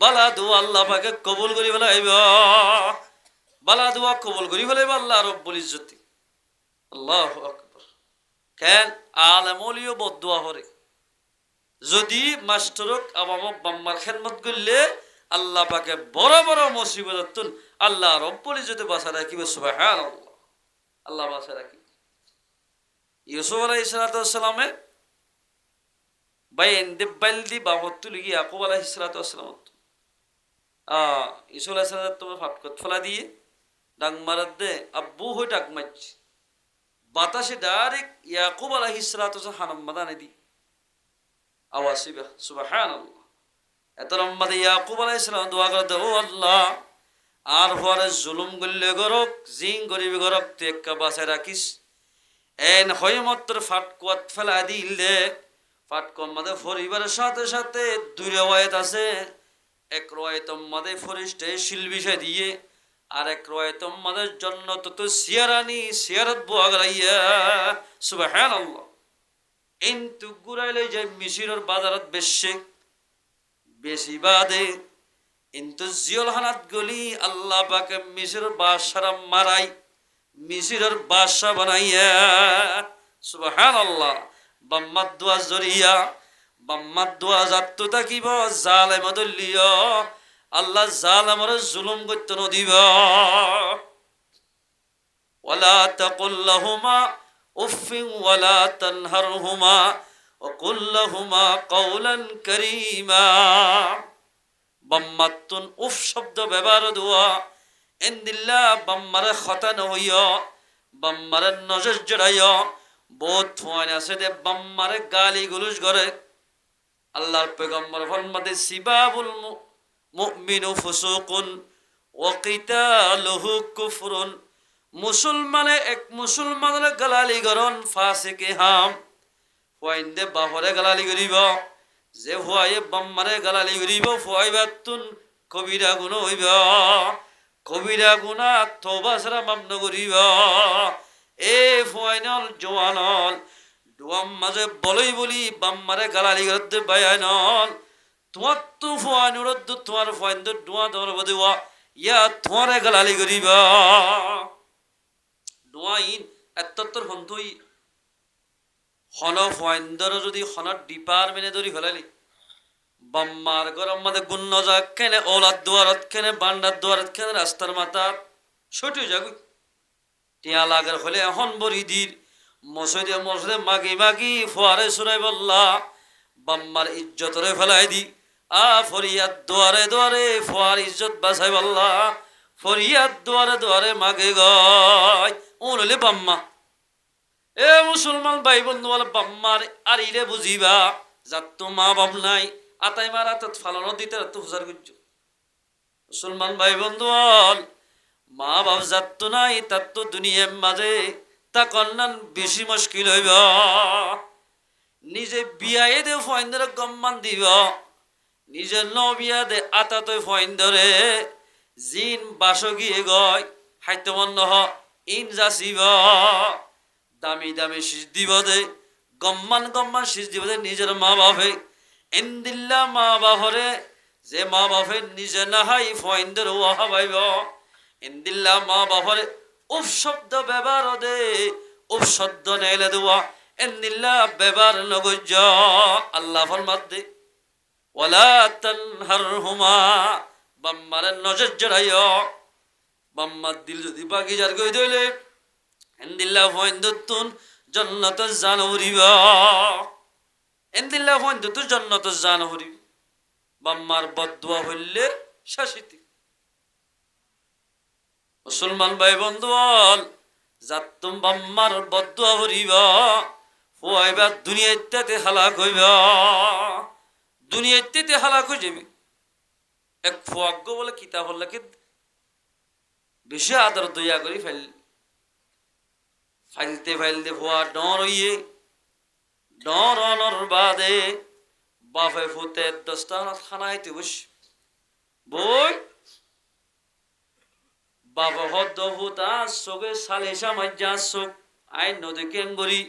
বালা দোয়া আল্লাহ পাকে কবুল করি ফেলাইব বালা দোয়া কবুল করি ফেলাইব আল্লাহ রব্বুল ইজ্জতি আল্লাহু আকবার কেন আলেম ওলিও বদদুয়া করে যদি মাস্টারক আবামক বাম্মার খেদমত করলে আল্লাহ পাকে বড় বড় মুসিবত আল্লাহ রব্বুল ইজ্জতি বাঁচা রাখিবে সুবহানাল্লাহ আল্লাহ বাঁচা রাখি ইউসুফ আলাইহিস সালামের বাইন দেবালদি বাহত্তু লিগি ইয়াকুব আলাইহিস সালাম ইউসুফ আলাইহিস সালাম তোমার ফাটকত ফলা দিয়ে ডাক মারাত দে আব্বু হই ডাক মাছ বাতাসে ডাইরেক্ট ইয়াকুব আলাইহিস সালাম হানাম মাদানে দি আওয়াসিবা সুবহানাল্লাহ এত রম্মাদে ইয়াকুব আলাইহিস সালাম দোয়া করে ও আল্লাহ আর পরে জুলুম গল্লে গরক জিং গরিব গরক তুই একটা বাঁচায় রাখিস এন হইমত্র ফাটকুয়াত ফেলা দিল দে ফাটকুয়ার মধ্যে পরিবারের সাথে সাথে দুই রওয়ায়াত আছে এক রওয়ায়াতের মধ্যে ফরিস্তে শিল বিষয় দিয়ে আর এক রওয়ায়াতের মধ্যে জান্নাত তো সিয়ারানি সিয়ারত বুয়া গলাইয়া সুবহানাল্লাহ ইনতু গুরাইলে যে মিশরের বাজারত বেশি বাদে কিন্তু জিয়লহানাত গলি আল্লাহ পাকে মিশরের বাদশারা মারাই মিশরের বাদশা বানাইয়া সুবহানাল্লাহ বাম্মাদ দোয়া জরিয়া বাম্মাদ দোয়া জাত্তু তাকিব জালেম দলিয় আল্লাহ জালেমর জুলুম করতে নদিব ওয়ালা তাকুল লাহুমা উফিন ওয়ালা তানহারহুমা ওয়াকুল লাহুমা কাওলান কারীমা বাম্মাতুন উফ শব্দ ব্যবহার দোয়া ইন্দিল্লাহ বাম্মারে খতা নহইয় বাম্মারে নজর জড়াইয় বহুত ফোন আছে দে বাম্মারে গালি গুলুজ করে আল্লাহর পয়গম্বর ফরমাতে সিবাবুল মুমিনু ফুসুকুন ওয়া কিতালুহু কুফরুন মুসলমানে এক মুসলমানের গালালি গরন ফাসিকে হাম ফয়ন্দে বাহরে গালালি করিব যে ফুয়ায়ে বাম্মারে গালালি করিব ফুয়াই বাতুন কবিরা গুণ হইব কবিরা গুণা তওবা ছাড়া মাফ নকরিব এ ফুয়াইনল জওয়ানল দুয়াম মাঝে বলই বলি বাম্মারে গালালি করতে বায়ানল তোমার তো ফুয়ানুর তোমার ফুয়াইন্দ দুয়া তোমার বদিবা ইয়া তোমারে গালালি করিব দুয়াইন এত্তর হন্তই হন ফুয়াইন্দর যদি হনত ডিপার্টমেন্টে ধরি ফেলালি বাম্মার গরম মাঝে গুণ যাক কেনে ওলাদ দুয়ারত কেনে বান্ডার দুয়ারত কেনে রাস্তার মাথা ছুটি যাগুই টিয়া লাগার হলে এখন বরিদির মসজিদে মাগি মাগি ফুয়ারে সুরাই বললা বাম্মার ইজ্জতরে ফেলাই দি ফরিয়াদ দুয়ারে দুয়ারে ফুয়ার ইজ্জত বাঁচাই বললা ফরিয়াদ দুয়ারে দুয়ারে মাগে গয় উনলে বাম্মা এ মুসলমান ভাই বন্ধু বলে বাম্মার আর ইরে বুঝিবা যার তো মা বাপ নাই আতাই মারা তো ফালানো দিতে তো হুজার গুজ্জ মুসলমান ভাই বন্ধু মা বাপ যার তো নাই তার তো দুনিয়ার মাঝে তা কন্যান বেশি মুশকিল হইব নিজে বিয়ায়ে দে ফয়েন্দরে গম্মান দিব নিজে ন বিয়া দে আতা তো ফয়েন্দরে জিন বাস গিয়ে গয় হাইতে মন হ ইন যাচিব দামি দামি শীষ দিব দে গম্মান গম্মান শীষ দিব দে নিজের মা বাপে ইন্দিল্লা মা বাপরে যে মা বাপে নিজে নাহাই ফয়েন্দর ওহা ভাইব ইন্দিল্লা মা বাপরে উফ শব্দ ব্যবহার দে উফ শব্দ নেলে দেওয়া ইন্দিল্লা ব্যবহার নগজ আল্লাহ ফরমাত দে ওয়ালা তানহারহুমা বাম্মারে নজর জড়াইয় বাম্মার দিল যদি বাগিজার গই দইলে ইন্দিল্লা ফয়েন্দতুন জান্নাত জান হরিবা ইন্দিল্লা ফয়েন্দতু জান্নাত জান হরিব বাম্মার বদদুয়া হইলে শাসিতি মুসলমান ভাই বন্ধু যাতুম বাম্মার বদদুয়া হরিবা ফুয়াইবা দুনিয়াতে হালাক হইবা দুনিয়াতে হালাক হয়ে যাবে এক ফুয়াগ্য বলে কিতাব হল্লাকে বেশি আদর দয়া করি ফাইলতে ফাইলতে ফুয়া ডর হইয়ে ডর অনর বাদে বাফে ফুতে 10টা খানাইতে বস বই বাবা হদ্দ হুতা চোখে সালিসা মাজ্জা চোখ আই নদী কেঙ্গরি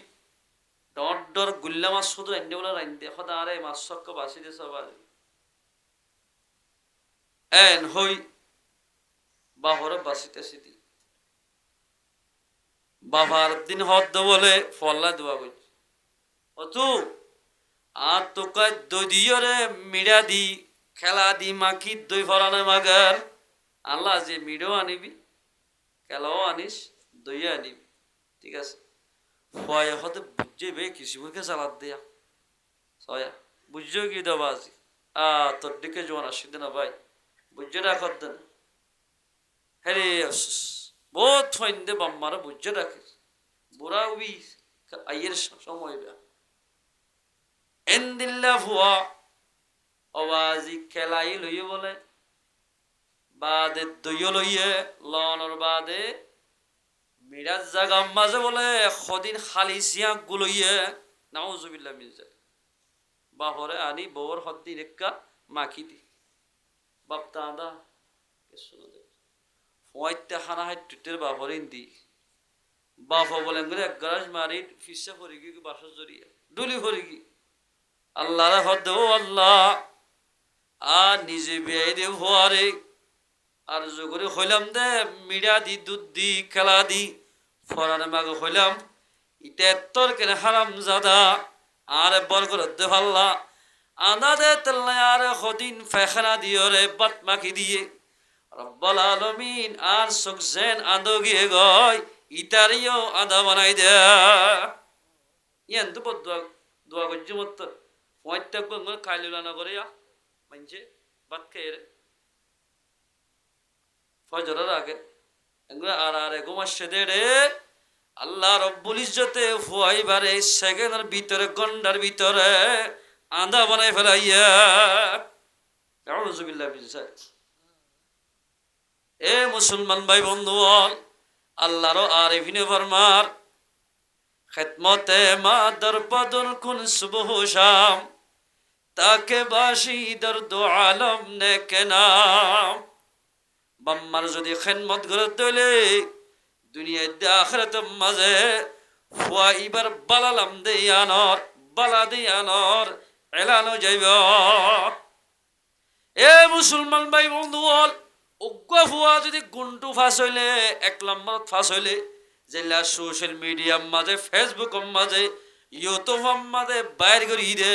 ডর ডর গুল্লা মাছ শুধু রান্ধে বলে রান্ধে সদা আরে মাছ চক্ক বাঁচি দিয়ে সব এন হই বাহর বাঁচিতেছি দি বাবার দিন হদ্দ বলে ফল্লা দোয়া করছি অতু আর তোকে দই দিয়রে মিড়া দি খেলা দি মাখি দই ফরানো মাগার আল্লাহ যে মিড়েও আনিবি খেলাও আনিস দইও আনিবি ঠিক আছে ফয় হতে বুঝে বে কৃষিপুরকে চালাত দেয়া সয়া বুঝছো কি দেবা আজি তোর দিকে জোয়ান আসিতে না ভাই বুঝে রাখত দেন হ্যাঁ বহুত ফাইন্দে বাম্মারা বুঝে রাখে বুড়া উবি আইয়ের সময় বে এন্দিল্লা ভুয়া অবাজি খেলাই লইয়ে বলে বাদে দইয় লইয়ে লনর বাদে মিরাজ জাগাম মাঝে বলে সদিন খালি সিয়া গুলইয়ে নাউজুবিল্লাহ মির্জা বাহরে আনি বউর হদ্দিন একা মাখি দি বাপতা আদা শুনো দে ফয়তে হানা হাই টুটের বাহরিন দি বাপ বলেন করে এক গ্রাস মারি ফিসা পড়ি গিয়ে বাসা জড়িয়ে ডুলি পড়ি গিয়ে আল্লাহ হদ ও আল্লাহ আর নিজে বিয়ে দে ভুয়ারে আর জগরে হইলাম দে মিড়া দি দুধ দি খেলা দি ফরান মাগে হইলাম ইতে তোর কেন হারাম জাদা আর বর করে দে ভাল্লা আদা দে তেল আর হদিন ফেখনা দিও রে বাত মাখি দিয়ে রব্বুল আলামিন আর সুকজেন আদো গিয়ে গয় ইতারিও আদা বানাই দে ইয়ান তো দোয়া দোয়া করছি মত পয়টা গঙ্গ খাইলুলা না করে মানছে বাত খেয়ে রে ফজরের আগে এগুলো আর ঘুমাচ্ছে দে রে আল্লাহ রব্বুল ইজ্জতে ফুয়াইবারে সেকেন্ডের ভিতরে গন্ডার ভিতরে আদা বানাই ফেলাইয়া আউযুবিল্লাহ বিল্লাহ এ মুসলমান ভাই বন্ধু আল্লাহর আরিফিনে ফরমার খিদমতে মা দরপদন কুন সুবহ শাম তাকে বাসি দর্দ আলম নে কে নাম বাম্মার যদি খেদমত করে দলে দুনিয়ায় আখিরাত মাঝে ফুয়া ইবার বালালাম দেয়ানর বালা দেয়ানর এলানো যাইব এ মুসলমান ভাই বন্ধু উগ্র ফুয়া যদি গুন্টু ফাঁস হইলে 1 নম্বর ফাঁস হইলে যেলা সোশ্যাল মিডিয়ার মাঝে ফেসবুকের মাঝে ইউটিউবের মাঝে বাইর করি দে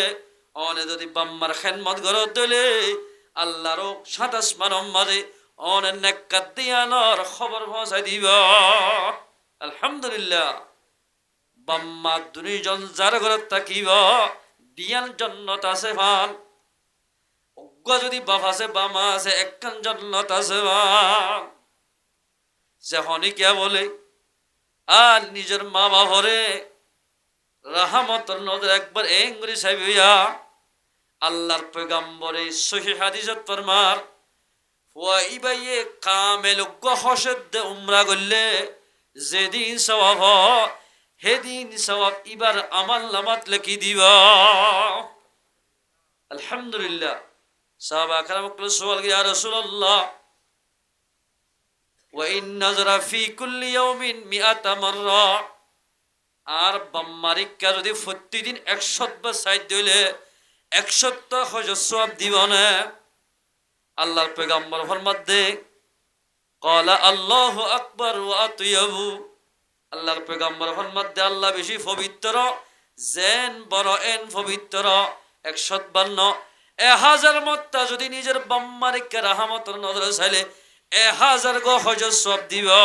অনে যদি বাম্মার খেদমত করে দলে আল্লাহর 27 মানব মাঝে অনেক নেকাত দিয়ানোর খবর পৌঁছাই দিব আলহামদুলিল্লাহ বাম্মা দুইজন যার ঘরে থাকিব দিয়ান জন্নত আছে ভাল অজ্ঞ যদি বাপ আছে বামা আছে একখান জন্নত আছে ভাল যখনই কে বলে আর নিজের মা বাপরে রাহমতের নজর একবার এঙ্গুরি সাইবিয়া আল্লাহর পয়গম্বরে সহিহ হাদিসত ফরমার ওয়াইবাইয়ে কামেল গহসদ উমরা করলে যেদিন সওয়াব হেদিন সওয়াব ইবার আমল নামাত লিখি দিবা আলহামদুলিল্লাহ সাহাবা کرام কল সুয়াল ইয়া রাসূলুল্লাহ ওয়া ইন নাযরা ফি কুল্লি ইয়াউমিন 100 মাররা আর বাম্মারিকা যদি প্রতিদিন 100 বার সাইদ দিলে 100 হজ সওয়াব দিবানে আল্লাহর পয়গম্বর ফরমাতে ক্বালা আল্লাহু আকবার ওয়া আতয়াবু আল্লাহর পয়গম্বর ফরমাতে আল্লাহ বেশি পবিত্র জেন বড় এন পবিত্র 152 1000 মত্তা যদি নিজের বাম্মারিকে রাহমতের নজরে চাইলে 1000 গো হজ সওয়াব দিবা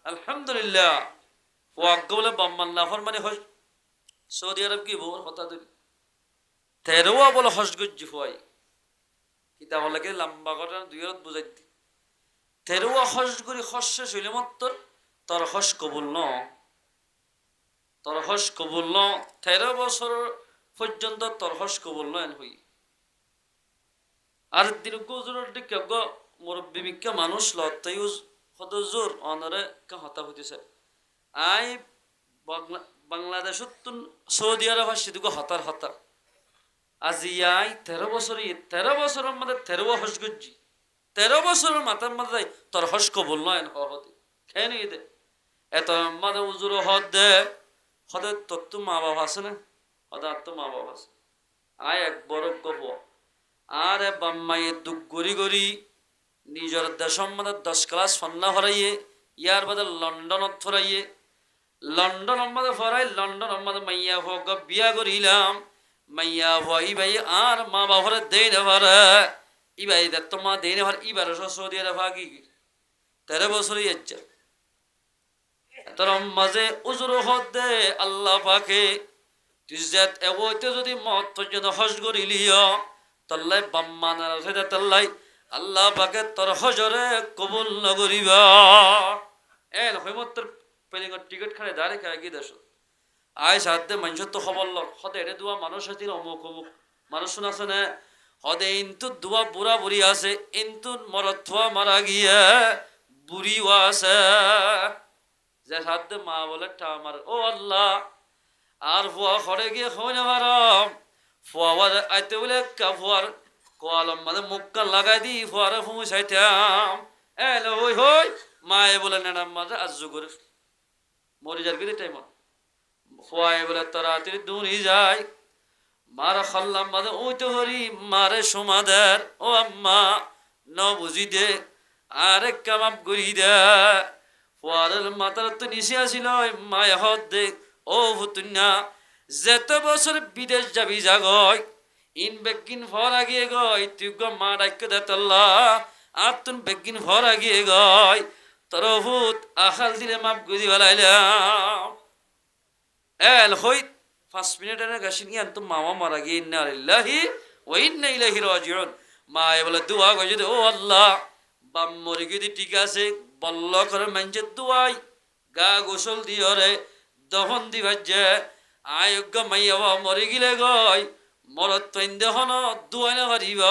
আলহামদুলিল্লাহ ওয়াগলে বাম্মান না ফরমানে হজ সৌদি আরব কি বল কথা দিল 13 বল হজ গজ্জি হয় কিতাব লাগে লম্বা ঘটনা দুইরত বুঝাইতে 13 হজ করি হজ শেষ হইলে মাত্র তোর হজ কবুল ন তোর হজ কবুল ন 13 বছর পর্যন্ত তোর হজ কবুল নয় হই আর দিন গুজরাট দিকে গো মুরব্বি বিক্কা মানুষ লতাই কত জোর অনরে কা হতা হইতেছে আই বাংলাদেশত সৌদি আরব আসছে গো হতার হতা আজি আই 13 বছরের মধ্যে 13 হজ গজ্জি 13 বছরের মাথার মাথায় তোর হস কবুল নয় হতে খেয়ে নিয়ে দে এত মাঝে উজুর হদ দে হদে তোর তো মা বাবা আছে না হদে আর তো মা বাবা আছে আয় এক বড় গপ আরে বাম্মাইয়ে দুঃখ গড়ি গড়ি নিজের দেশের মধ্যে 10 ক্লাস ফন্না হরাইয়ে ইয়ার বাদে লন্ডনত ফরাইয়ে লন্ডন মধ্যে ফরাই লন্ডন মধ্যে মাইয়া হোক বিয়া করিলাম মাইয়া ভয় ভাই আর মা বাবারে দেই না পারে ইবাই দত্ত মা দেই না পারে ইবার সৌদি আরব ভাগি 13 বছরই ইজ্জত তোর মাঝে উজুর হদ দে আল্লাহ পাকে তুই জাত এওতে যদি মত পর্যন্ত হজ করিলিও তল্লাই বাম্মানার আছে তল্লাই আল্লাহ পাকে তোর হজরে কবুল নগরিবা এন হইমত তোর পেলিংর টিকিট খানে দাঁড়ে খায় কি দেশ আয় সাধ্যে মানুষ তো খবর লক হদে এড়ে দুয়া মানুষ আছে অমুক অমুক মানুষ আছে না হদে ইন্তু দুয়া বুড়া বুড়ি আছে ইন্তু মরথুয়া মারা গিয়ে বুড়িও আছে যে সাধ্যে মা বলে টা আমার ও আল্লাহ আর ফুয়া খড়ে গিয়ে হয় না পারম ফুয়াবার আইতে বলে ফুয়ার কোয়ালম মানে মুখটা লাগাই দি ফুয়ারে ফুঁসাইতাম এলো হই হই মায়ে বলে নেনাম মাঝে আজ করে মরি যার গিয়ে টাইম ফুয়াই বলে তাড়াতাড়ি দৌড়ি যায় মারা খাল্লাম মাঝে ওইতে হরি মারে সমাদের ও আম্মা ন বুঝি দে আরে কামাপ গড়ি দে ফুয়ারের মাথার তো নিচে আসিল মায় হদ দে ও হুতুন্না যেত বছর বিদেশ যাবি জাগয় ইন বেগিন ফর আগিয়ে গয় তুই গো মা ডাক্য দেতল্লা আর তুন বেগিন ফর আগিয়ে গয় তোর হুত আখাল দিলে মাপ গুদি বেলাইলাম এল হইত 5 মিনিটের গাছিন ইয়ান তো মামা মারা গিয়ে ইন্না লিল্লাহি ওয়া ইন্না ইলাইহি রাজিউন মা বলে দোয়া কই যদি ও আল্লাহ বাম মরি গিয়ে ঠিক আছে বল্ল করে মানছে দোয়াই গা গোসল দিও রে দহন দিবার যে আয়োগ্য মাইয়া মরি গিলে গয় মরত তৈন্দে হন দোয়াই না পারিব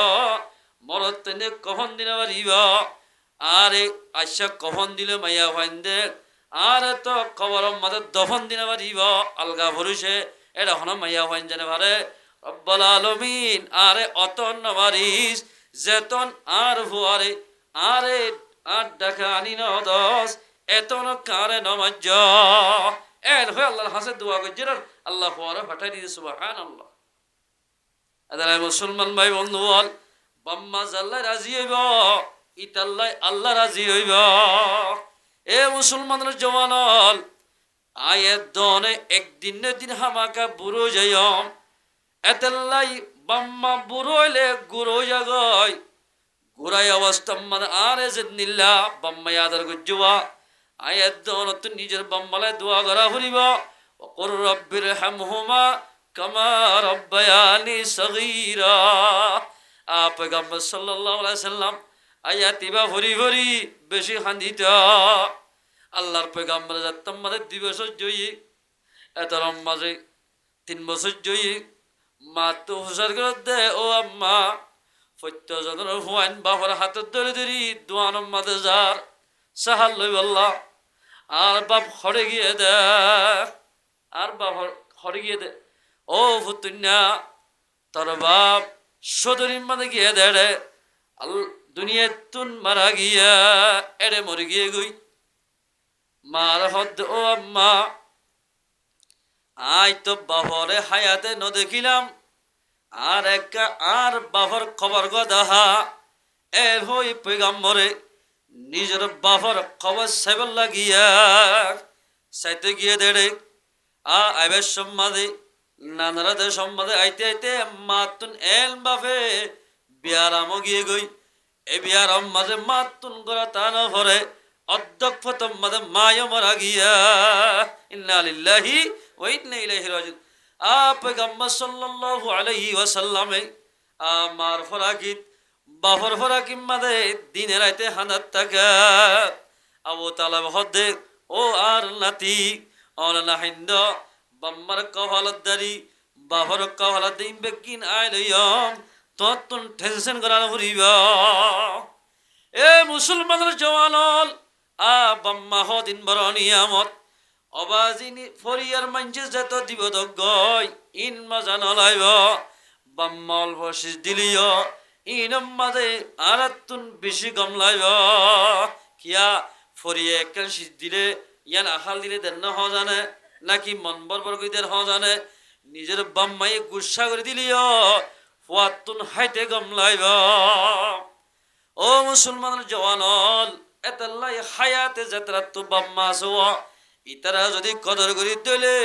মরত তৈন্দে কখন দিনে পারিব আরে আশা কখন দিলে মাইয়া ভাইন্দে আরে তো খবর মতে দফন দিনে পারিব আলগা ভরুষে এটা হন মাইয়া ভাইন জানে পারে রব্বুল আলামিন আরে অতন মারিস যেতন আর হুয়ারে আরে আর ডাকা আনি ন দশ এতন কারে নমাজ এন হয়ে আল্লাহর হাসে দোয়া করছিল আল্লাহ হুয়ারে পাঠাই দিয়েছে সুবহানাল্লাহ আদারে মুসলমান ভাই বন্ধু বল বাম্মা জাল্লা রাজি হইব ইতাল্লাই আল্লাহ রাজি হইব এ মুসলমানের জওয়ানল আয়ের দনে একদিন দিন হামাকা বুড়ো যাইম এতাল্লাই বাম্মা বুড়ো হইলে গুরো জাগয় গুরাই অবস্থা মানে আর এজেদিল্লা বাম্মা আদার গুজুয়া আয়ের দন তো নিজের বাম্মালায় দোয়া করা হরিব ওকর রব্বির হামহুমা কামা রব্বায়ানি সগীরা পয়গম্বর সাল্লাল্লাহু আলাইহি সাল্লাম আয়াতিবা ভরি ভরি বেশি খান্দিত আল্লাহর পয়গম্বর যাত্তম মাঝে 2 বছর জয়ী এতরম মাঝে 3 বছর জয়ী মা তো হুসার করে দে ও আম্মা প্রত্যেকজনের হুয়াইন বাবার হাতের ধরে ধরি দোয়ানোর মাঝে যার সাহাল লই বললা আর বাপ হরে গিয়ে দে আর বাপ হরে গিয়ে দে ও ফুতুন্যা তোর বাপ সদরির মাঝে গিয়ে দে রে দুনিয়া তুন মারা গিয়া এড়ে মরে গিয়ে গই মার হদ ও আম্মা আই তো বাবরে হায়াতে ন দেখিলাম আর এক আর বাবর খবর গদাহা এর হই পয়গম্বরে নিজের বাবর খবর সেবল লাগিয়া সাইতে গিয়ে দেড়ে আইবে সম্মাদে নানারাদের সম্মাদে আইতে আইতে মাতুন এল বাফে বিয়ারাম গিয়ে গই এ বিয়ারাম মাঝে মাতুন করা তা না ভরে অধ্যক্ষ মাঝে মায় মারা গিয়া ইন্না লিল্লাহি ওয়া ইন্না ইলাইহি রাজিউন পয়গম্বর সাল্লাল্লাহু আলাইহি ওয়াসাল্লাম আমার ফরাকিত বাফর ফরাকিম মাঝে দিনে রাতে হানাত থাকা আবু তালেব হদে ও আর নাতি অনা হিন্দ বাম্মার কহলত দারি বাফর কহলত দিন বেকিন আইলয়ম ততন টেনশন করা হরিব এ মুসলমানের জওয়ানল বাম্মা হদিন বড় নিয়ামত অবাজিনী ফরিয়ার মাঞ্চে যত দিব গয় ইন মজা নলাইব বাম্মা অল্প শীষ দিলিও ইনম মাঝে আরাতুন বেশি গম লাইব কিয়া ফরিয়ে একখান শীত দিলে ইয়ান আহাল দিলে দেন না হ জানে নাকি মন বরবর করে দেন হ জানে নিজের বাম্মাই গুসা করে দিলিও ফুয়াতুন হাইতে গম লাইব ও মুসলমানের জওয়ানল এতাল্লাই হায়াতে যাত্রা তো বাম্মা আছো ইতারা যদি কদর করি দিলে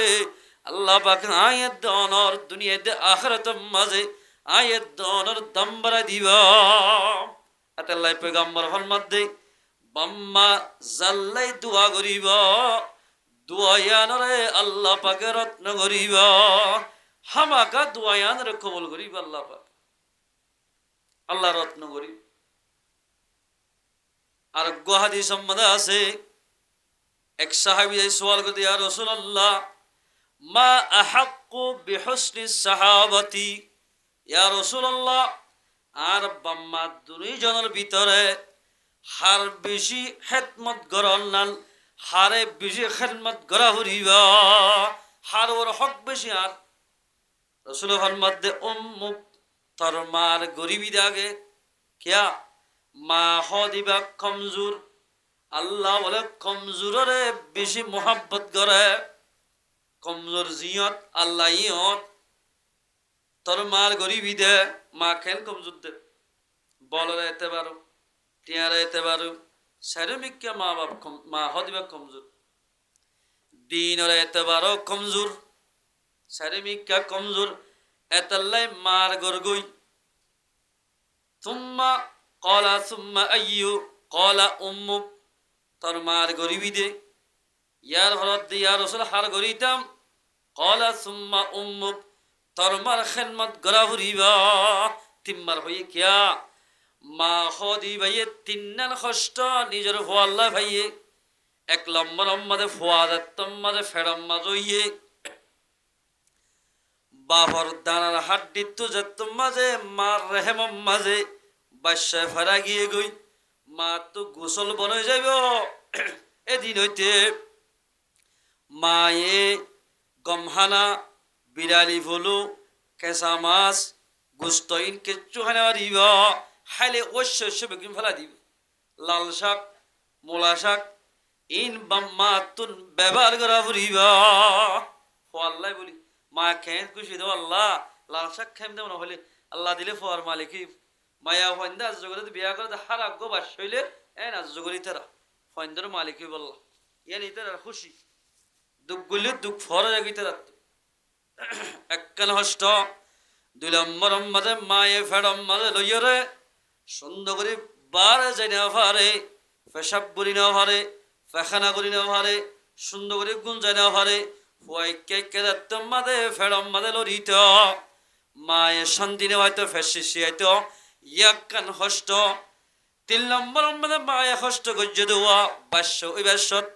আল্লাহ পাক আয়াত দনর দুনিয়াতে আখিরাতের মাঝে আয়াত দনর দাম বাড়াই দিবা এতাল্লাই পয়গম্বর ফরমাত দেই বাম্মা জাল্লাই দোয়া করিব দোয়ায়ানরে আল্লাহ পাকে রত্ন করিব হামাকা দোয়ায়ানরে কবুল করিব আল্লাহ পাক আল্লাহ রত্ন করিব আর হাদিস সম্বন্ধে আছে এক সাহাবী সওয়াল করতে ইয়া রাসূলুল্লাহ মা আহাক্কু বিহুসনি সাহাবাতি ইয়া রাসূলুল্লাহ আর বাম্মা দুইজনের ভিতরে হার বেশি খেদমত গরল নাল হারে বেশি খেদমত গরা হরিবা হার ওর হক বেশি আর রাসূল ফরমাত দে উম্মুক তোর মার গরিবি দাগে কিয়া মা হদিবা কমজোর আল্লাহ বলে কমজোরে বেশি মোহাব্বত করে কমজোর জিয়ত আল্লাহ ইয়ত তোর মার গরিবি দে মা খেন কমজোর দে বলরে এতে পারো টিয়ারে এতে পারো শারীরিক মা বাপ মা হদিবা কমজোর দিনরে এতে পারো কমজোর শারীরিক কমজোর এতাল্লাই মার গরগই তুম্মা কলা সুম্মা আইয়ু কলা উম্মুক তোর মার গরিবি দে ইয়ার হরত দে ইয়া রাসূল হার গরিতাম কলা সুম্মা উম্মুক তোর মার খেদমত গরা হরিবা তিম্মার হয়ে কিয়া মা হদি ভাইয়ে তিন্নান কষ্ট নিজের ফোয়াল্লা ভাইয়ে এক লম্বর মাঝে ফোয়াদাত্তম মাঝে ফেরম মাঝে বাবর দানার হাড্ডি তো যত মাঝে মার রেহেম মাঝে বাসায় ফেরা গিয়ে গই মা তো গোসল বনে যাইব এদিন হইতে মায়ে গমহানা বিড়ালি ফুলু কেঁচা মাছ গুস্তইন কেঁচু খানা দিব খাইলে অবশ্য বেগুন ফেলা দিব লাল শাক মূলা শাক ইন বাম্মা তুন ব্যবহার করা ফুরিব আল্লাহ বলি মা খেয়ে খুশি দেব আল্লাহ লাল শাক খেয়ে দেব না হলে আল্লাহ দিলে ফোয়ার মালিকই মায়া ফন্দা জগতে বিয়া করে হার আগ্য বাস হইলে এন আজ জগরি তারা ফন্দর মালিকই বললা ইয়ান ইতারা খুশি দুঃখ গুলি দুঃখ ফর জাগিতে রাত একখান হষ্ট দুই নম্বর মাঝে মায়ে ফেডম মাঝে লইয়রে সুন্দর করে বারে যাই না পারে পেশাব করি না পারে পেখানা করি না পারে সুন্দর করে গুণ যাই না পারে ফুয়াই কে যাত্তম মাঝে ফেডম মাঝে লড়িত মায়ে শান্তি নেওয়া হয়তো ফেসি হয়তো ইয়াকান হষ্ট তিন নম্বর মানে মায়ে হষ্ট গজ্জে দেওয়া বাস্য ওই বাস্যত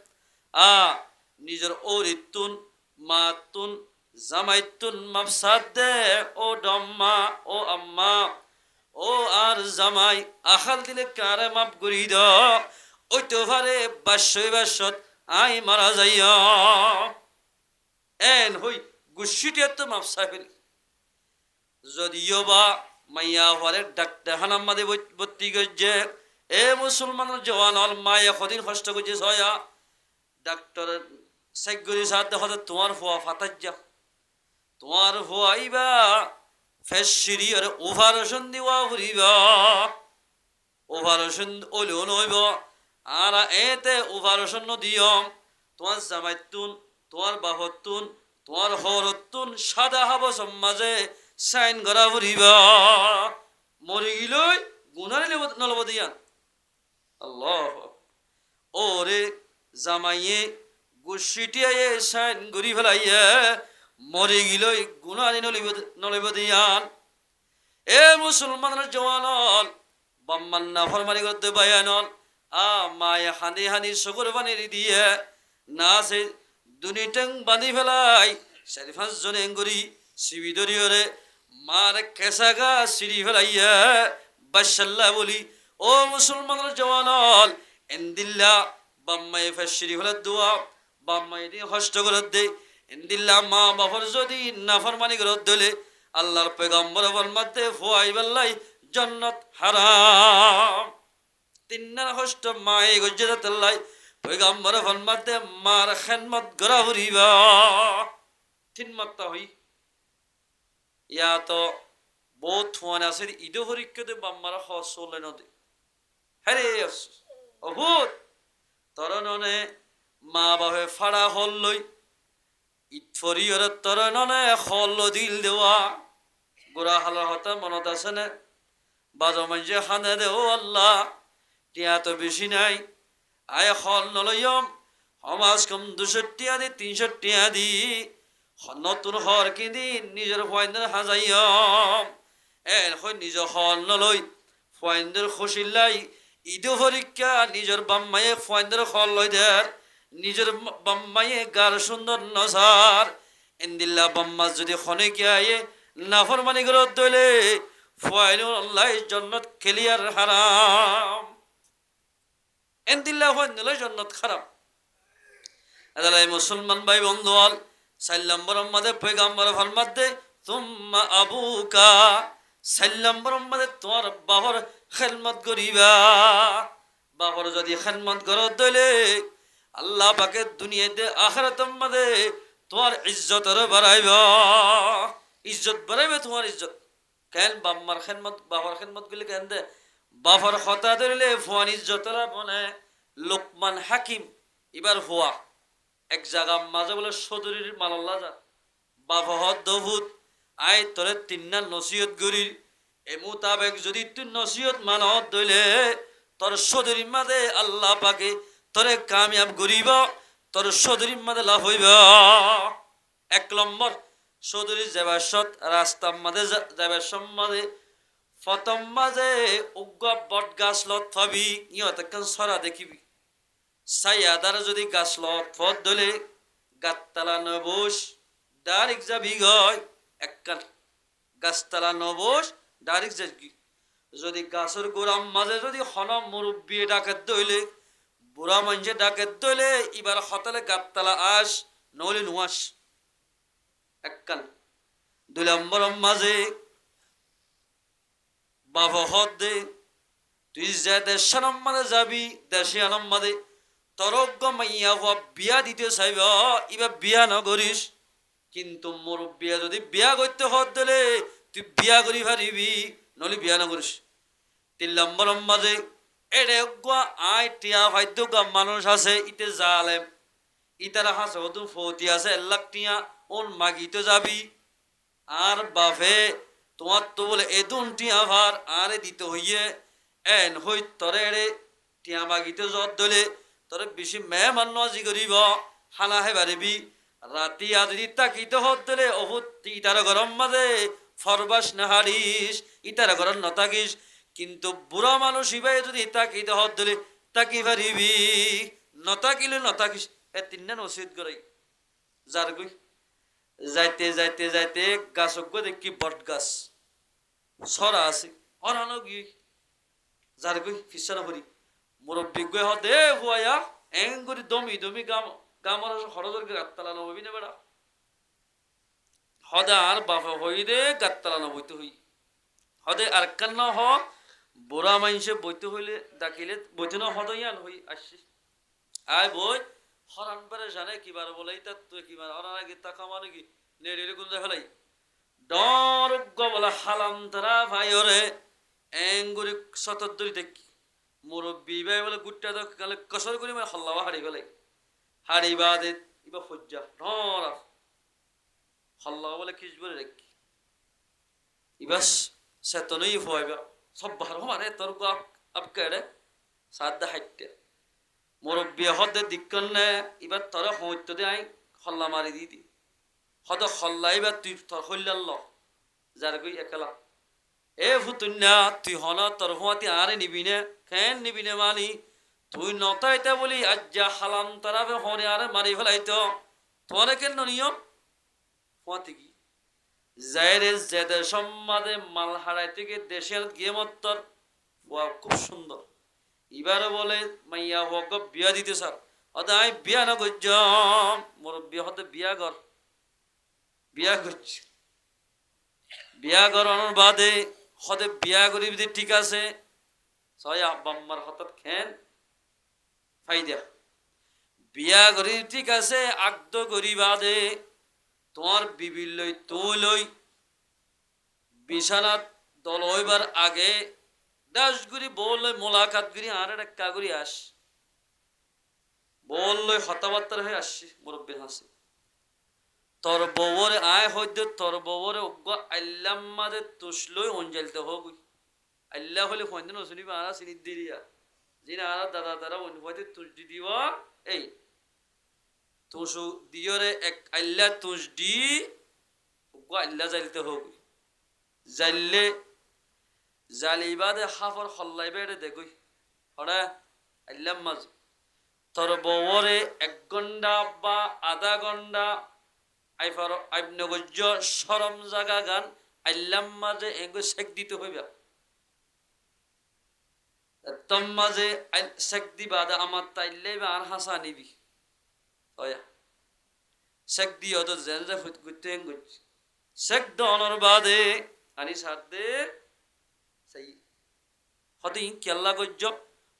নিজের ওরিতুন মাতুন জামাইতুন মাফসাদ দে ও ডম্মা ও আম্মা ও আর জামাই আখাল দিলে কারে মাপ করি দ ওই তো ভারে বাস্য ওই বাস্যত আই মারা যাইয়া এন হই গুসিটিয়া তো মাফসা ফেলি যদিও বা মাইয়া হরে ডাক্তার হানাম মাদে ভর্তি করছে এ মুসলমানের জওয়ান হল মায়ে কদিন কষ্ট করছে ছয়া ডাক্তার সাইগরি সাথে হতে তোমার ফুয়া ফাতার যা তোমার ফুয়াইবা ফেসিরি আর ওভারেশন দিবা ফুরিবা ওভারেশন ওলেও নইব আর এতে ওভারেশন নদিও তোমার জামাইতুন তোমার বাহতুন তোমার হরতুন সাদা হাব সমাজে সাইন করা ফুরিবা মরি গিলই গুনারে নলব দিয়ান আল্লাহ ওরে জামাইয়ে গুসিটিয়ে সাইন গরি ফেলাইয়ে মরি গিলই গুনারে নলব দিয়ান এ মুসলমানের জওয়ানল বাম্মান না ফরমানি করতে বায়ানল মায়ে হানি হানি সকর বানিয়ে দিয়ে না সে দুনিটাং বাঁধি ফেলাই 4-5 জন এঙ্গুরি সিবি দরিয়রে মার কেসাগা সিঁড়ি ফেলাইয়া বাসাল্লাহ বলি ও মুসলমানের জওয়ানল এন্দিল্লা বাম্মাই ফেসিরি ফেলার দোয়া বাম্মাই দিয়ে কষ্ট করে দে এন্দিল্লা মা বাবার যদি নাফরমানি করে দিলে আল্লাহর পয়গম্বর ফরমাতে ফুয়াই বাল্লাই জান্নাত হারাম। তিন নার হষ্ট মায়ে গজ্জাতাল্লাই পয়গম্বর ফরমাতে মার খেদমত করা হরিবা তিন মাত্তা হই ইয়া তো বহুত ফোন আছে ইদো হরিক্যতে বাম্মারা হসলে নদী হ্যারে অভূত তরণনে মা বাহে ফাড়া হল লই ইটফরিয়র তরণনে হল দিল দেওয়া গোড়া হালার হতা মনত আছে না বাজো মাঝে খানে দে ও আল্লাহ টিয়া তো বেশি নাই আয় হল নলয়ম সমাজ কম 200 টিয়া দি 300 টিয়া দি নতুন হর কিনি নিজের ফয়েন্দের হাজাইয়ম এন হই নিজ হল নলই ফয়েন্দের খুশিল্লাই ইদো পরীক্ষা নিজের বাম্মায়ে ফয়েন্দের হল লই দের নিজের বাম্মায়ে গার সুন্দর নসার ইন্দিল্লা বাম্মা যদি খনে কে আয়ে নাফরমানি করত দইলে ফয়েনুল আল্লাহ জান্নাত ক্লিয়ার হারাম ইন্দিল্লা ফয়েনুল জান্নাত খারাপ আদালাই মুসলমান ভাই বন্ধুয়াল 4 নম্বর মধ্যে পয়গম্বর ফরমাতে তুম্মা আবুকা 4 নম্বর মধ্যে তোমার বাবার খেদমত করিবা বাবার যদি খেদমত করত দইলে আল্লাহ পাকে দুনিয়াতে আখিরাতের মধ্যে তোমার ইজ্জতর বাড়াইবা ইজ্জত বাড়াইবে তোমার ইজ্জত কেন বাম্মার খেদমত বাবার খেদমত গুলি কেন দে বাবার কথা ধরলে ফুয়ান ইজ্জতরা বনে লোকমান হাকিম এবার হুয়া এক জায়গা মাঝে বলে সদরির মালাল্লা যা বাবা দভূত আয় তোরে তিনটা নসিহত গরির এ মোতাবেক যদি তুই নসিহত মানত দইলে তোর সদরির মাঝে আল্লাহ পাকে তোরে কামিয়াব করিব তোর সদরির মাঝে লাভ হইব 1 নম্বর সদরি যাবাসত রাস্তার মাঝে যাবার সম্মাদে প্রথম মাঝে উগ্র বট গাছ লত থবি ইয়ত কান সরা দেখিবি সাইয়াদার যদি গাছ লত ফত দলে গাততালা নবস ডাইরেক্ট যাবি গয় একখান গাছতলা নবস ডাইরেক্ট যাবি যদি গাছের গোড়াম মাঝে যদি হনম মুরব্বী ডাকাত দইলে বুড়া মানুষে ডাকাত দইলে এবার হতলে গাততালা আস নইলে নুয়াস একখান 2 নম্বর মাঝে বাবা হদ দে তুই যে দেশের মাঝে যাবি দেশে আনম মাঝে তরজ্ঞ মাইয়া হওয়া বিয়া দিতে চাইব এবার বিয়া নকরিস কিন্তু মুরব্বী যদি বিয়া করতে হদ দিলে তুই বিয়া করি পারিবি নলি বিয়া নকরিস 3 নম্বর মাঝে এড়ে আয় টিয়া ভাদ্য মানুষ আছে ইতে জালেম ইতারা হাসে হতো ফতি আছে 1 লাখ টিয়া ওন মাগিতে যাবি আর বাফে তোমার তো বলে এদুন টিয়া ভার আরে দিতে হইয়ে এন হই তরে এড়ে টিয়া মাগিতে জত দলে তরে বেশি মেহমান নজি করিব হানা হে পারিবি রাতি আদি তাকিতে হত দলে অহুত ইতার গরম মাঝে ফরবাস নাহারিস ইতার গরম নতাকিস কিন্তু বুড়া মানুষ ইবাই যদি তাকিতে হত দলে তাকি পারিবি নতাকিলে নতাকিস এ 3 নসিহত করাই যার গই যাইতে যাইতে যাইতে গাছক দেখি বট গাছ সরা আছে অনানো গিয়ে যার গই ফিসানো করি মুরব্বী গই হদে হুয়া এং করি দমি দমি গামর হরদর গাততালা নবি না বেড়া হদে আর বাবা হই রে গাততালা নবইতে হই হদে আর কান্ন হ বুড়া মানুষে বইতে হইলে ডাকিলে বইতে না হদয়ান হই আসছি আয় বই হরান পারে জানে কিবার বলেই তা তুই কিবার অনার আগে তা কামানো কি নেড়ে গুঞ্জা ফেলাই ডর বলে হালাম তারা ভাই ওরে এঙ্গুরি শতদ্দরি দেখি মুরব্বী ভাই বলে গুট্টা তো গেলে কসর করি মানে হল্লাবা হাড়ি ফেলাই হাড়ি বাদে ইবা ফজ্জা ডর হল্লাবা বলে কিস বলে দেখি ইবাস সেতনই হইবা সব ভার মানে তোর আপকে সাদা হাইটে মুরব্বী হদে দিক্কন নে এবার তোরা হইতে দে আই হল্লা মারি দি হদ হল্লা এবার তুই তোর হইলাল যার গই একলা এ ফুতুন্না তুই হন তোর হুয়াতি আরে নিবি নে কেন নিবি নে মানি তুই নতাইতে বলি আজ্জা হালাম তারাবে হনে আরে মারি ফেলাইতো তোরে কেন নিয়ম হুয়াতি কি যাইরে জেদের সম্মাদে মাল হারাই থেকে দেশের গিয়ে মত্তর খুব সুন্দর এবার বলে মাইয়া হোক বিয়া দিতে স্যার অদায় বিয়া না করছ মোর বিয়া হতে বিয়া কর বিয়া করছি বিয়া করানোর বাদে হদে বিয়া গরিব দি ঠিক আছে ছয় আব্বাম্মার হঠাৎ খেন ফাইদা বিয়া গরিব ঠিক আছে আগদ গরিবা দে তোমার বিবির লই তুই লই বিছানাত দল হইবার আগে দাস গুরি বল মোলাকাত গুরি আর একটা গুরি আস বল লই হতাবার্তার হয়ে আসছি মুরব্বীর হাসি তোর বউরে আয় হইতে তোর বউরে অজ্ঞ আল্লাহ মাঝে তুসলই অঞ্জলতে হোক আল্লাহ হলে ফোন দিন শুনিবা আরা চিনি দিরিয়া যিনি আরা দাদা দাদা অন্য হইতে তুস দি দিব এই তুসু দিয়রে এক আল্লাহ তুস দি অজ্ঞ আল্লাহ জালতে হোক জাললে জালিবাদে হাফর হল্লাইবে দেখুই হরা আল্লাহ মাঝে তোর বউরে 1 ঘন্টা বা আধা ঘন্টা আইফার আইবনগজ্য শরম জাগা গান আল্লাম মাঝে এগো শেখ দিতে হইবা তম মাঝে শেখ দিবা দা আমার তাইলে আর হাসা নিবি ওয়া শেখ দিও তো জেনজা ফুট গুতে গুত শেখ দনর বাদে আনি সাদে সেই হদি কেল্লা গজ্য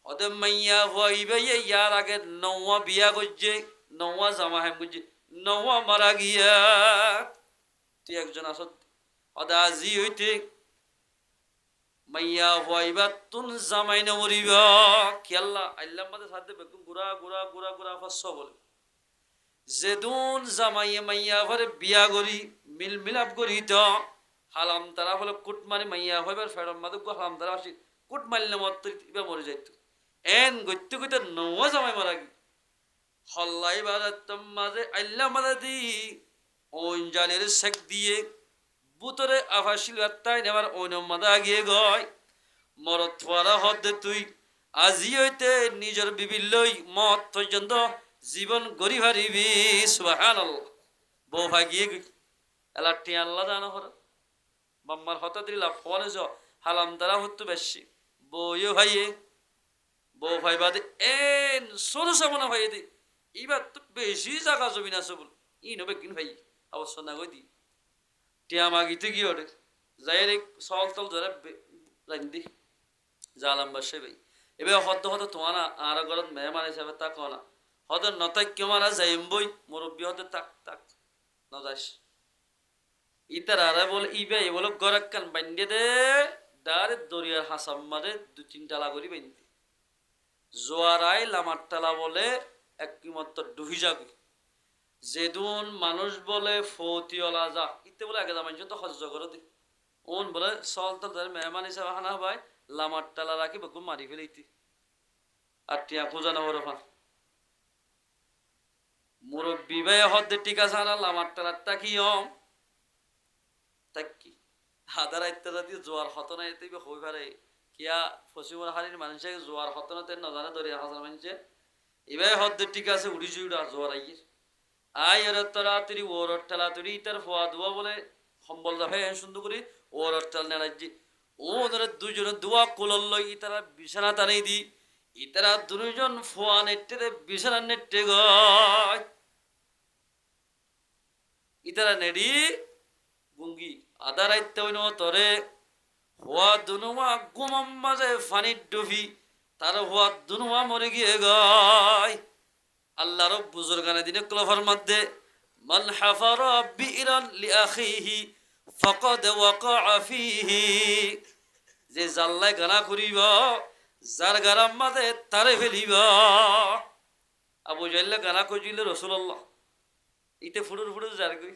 হদে মাইয়া হইবে ইয়ার আগে নওয়া বিয়া গজ্জে নওয়া জামা হেম গজ্জে নওয়া মারা গিয়া তুই একজন আসত অদাজি হইতে মাইয়া হইবা তুন জামাই না মরিবা কেল্লা আল্লাহ মাদে সাথে বেকুম গুরা গুরা গুরা গুরা ফাস বলে যেদুন জামাইয়ে মাইয়া ভরে বিয়া গরি মিল মিলাপ গরি তো হালাম তারা হলো কুট মারি মাইয়া হইবার ফেরম মাদে গো হালাম তারা আসি কুট মারলে মত ইবা মরে যাইতো এন গইতে গইতে নওয়া জামাই মারা গি হল্লাই বাদাতম মাঝে আল্লাহ মাদাদি ওঞ্জালের শেখ দিয়ে বুতরে আভাসিল বাত্তাই নেবার ওনমাদা গিয়ে গয় মরত পরা হদে তুই আজি হইতে নিজের বিবির লই মত পর্যন্ত জীবন গরি হারিবি সুবহানাল্লাহ বউ ভাগিয়ে গই এলাটি আল্লাহ জানো হর বাম্মার হতা দিলা ফলে য হালাম দ্বারা হতো বেশি বউও ভাইয়ে বউ ভাই বাদে এন সরু সামনা ভাইয়ে দি এইবার তো বেশি জায়গা জমি আছে বল ই নবে কিন ভাই অবশ্য না গই দি টিয়া মাগিতে গিয়ে ওরে যাই রে সল তল ধরে রান্দি জালাম বসে ভাই এবার হদ হদ তোমার আর ঘরত মেহমান হিসাবে তা কনা হদ নতাই কেমারা যাইম বই মুরব্বী হতে তাক তাক না যাস ইতার আরে বলে ইবে এ বলে গরক কান বান্ডে দে ডারে দরিয়ার হাসাম মারে 2-3 টালা করি বান্দি জোয়ারাই লামার টালা বলে একমাত্র ডুহি যাবে যেদুন মানুষ বলে ফতিওলা যা ইতে বলে আগে জামাই তো হজ্জ করে দি ওন বলে সল তল ধরে মেহমান হিসাবে হানা ভাই লামার টালা রাখি বকুম মারি ফেলে ইতি আর টিয়া খোঁজা না ওর ফান মুরব্বী ভাই হদ্দে টিকা সানা লামার টালার তাকি হম তাকি হাদারা ইত্যাদি জোয়ার হতনা এতে হই পারে কিয়া ফসিমর হারির মানুষে জোয়ার হতনাতে না জানে দরিয়া হাসান মানুষে এবার হদ্দে টিকা আছে উড়িছি উড়া জোয়ার আইয়ের আই এর তাড়াতাড়ি ওর ঠেলা তুড়ি তার ফোয়া দোয়া বলে সম্বল যাবে সুন্দর করে ওর ঠেল নেড়াইজি ও ধরে দুজনে দোয়া কোলল লই তারা বিছানা টানাই দি ইতারা দুজন ফোয়া নেটে বিছানা নেটে গয় ইতারা নেড়ি গুঙ্গি আদা রাইতে হইন তরে হওয়া দুনুয়া গুমাম মাঝে ফানির ডুবি তার হওয়া দুনুয়া মরে গিয়ে গয় আল্লাহ রব বুজুর্গানে দিনে ক্লফার মধ্যে মান হাফারা বিরান লিআখিহি ফাকাদ ওয়াকা ফিহি যে জাল্লাই গানা করিব যার গারাম মাঝে তারে ফেলিব আবু জাহল গানা কইলে রাসূলুল্লাহ ইতে ফুড়ুর ফুড়ুর যার কই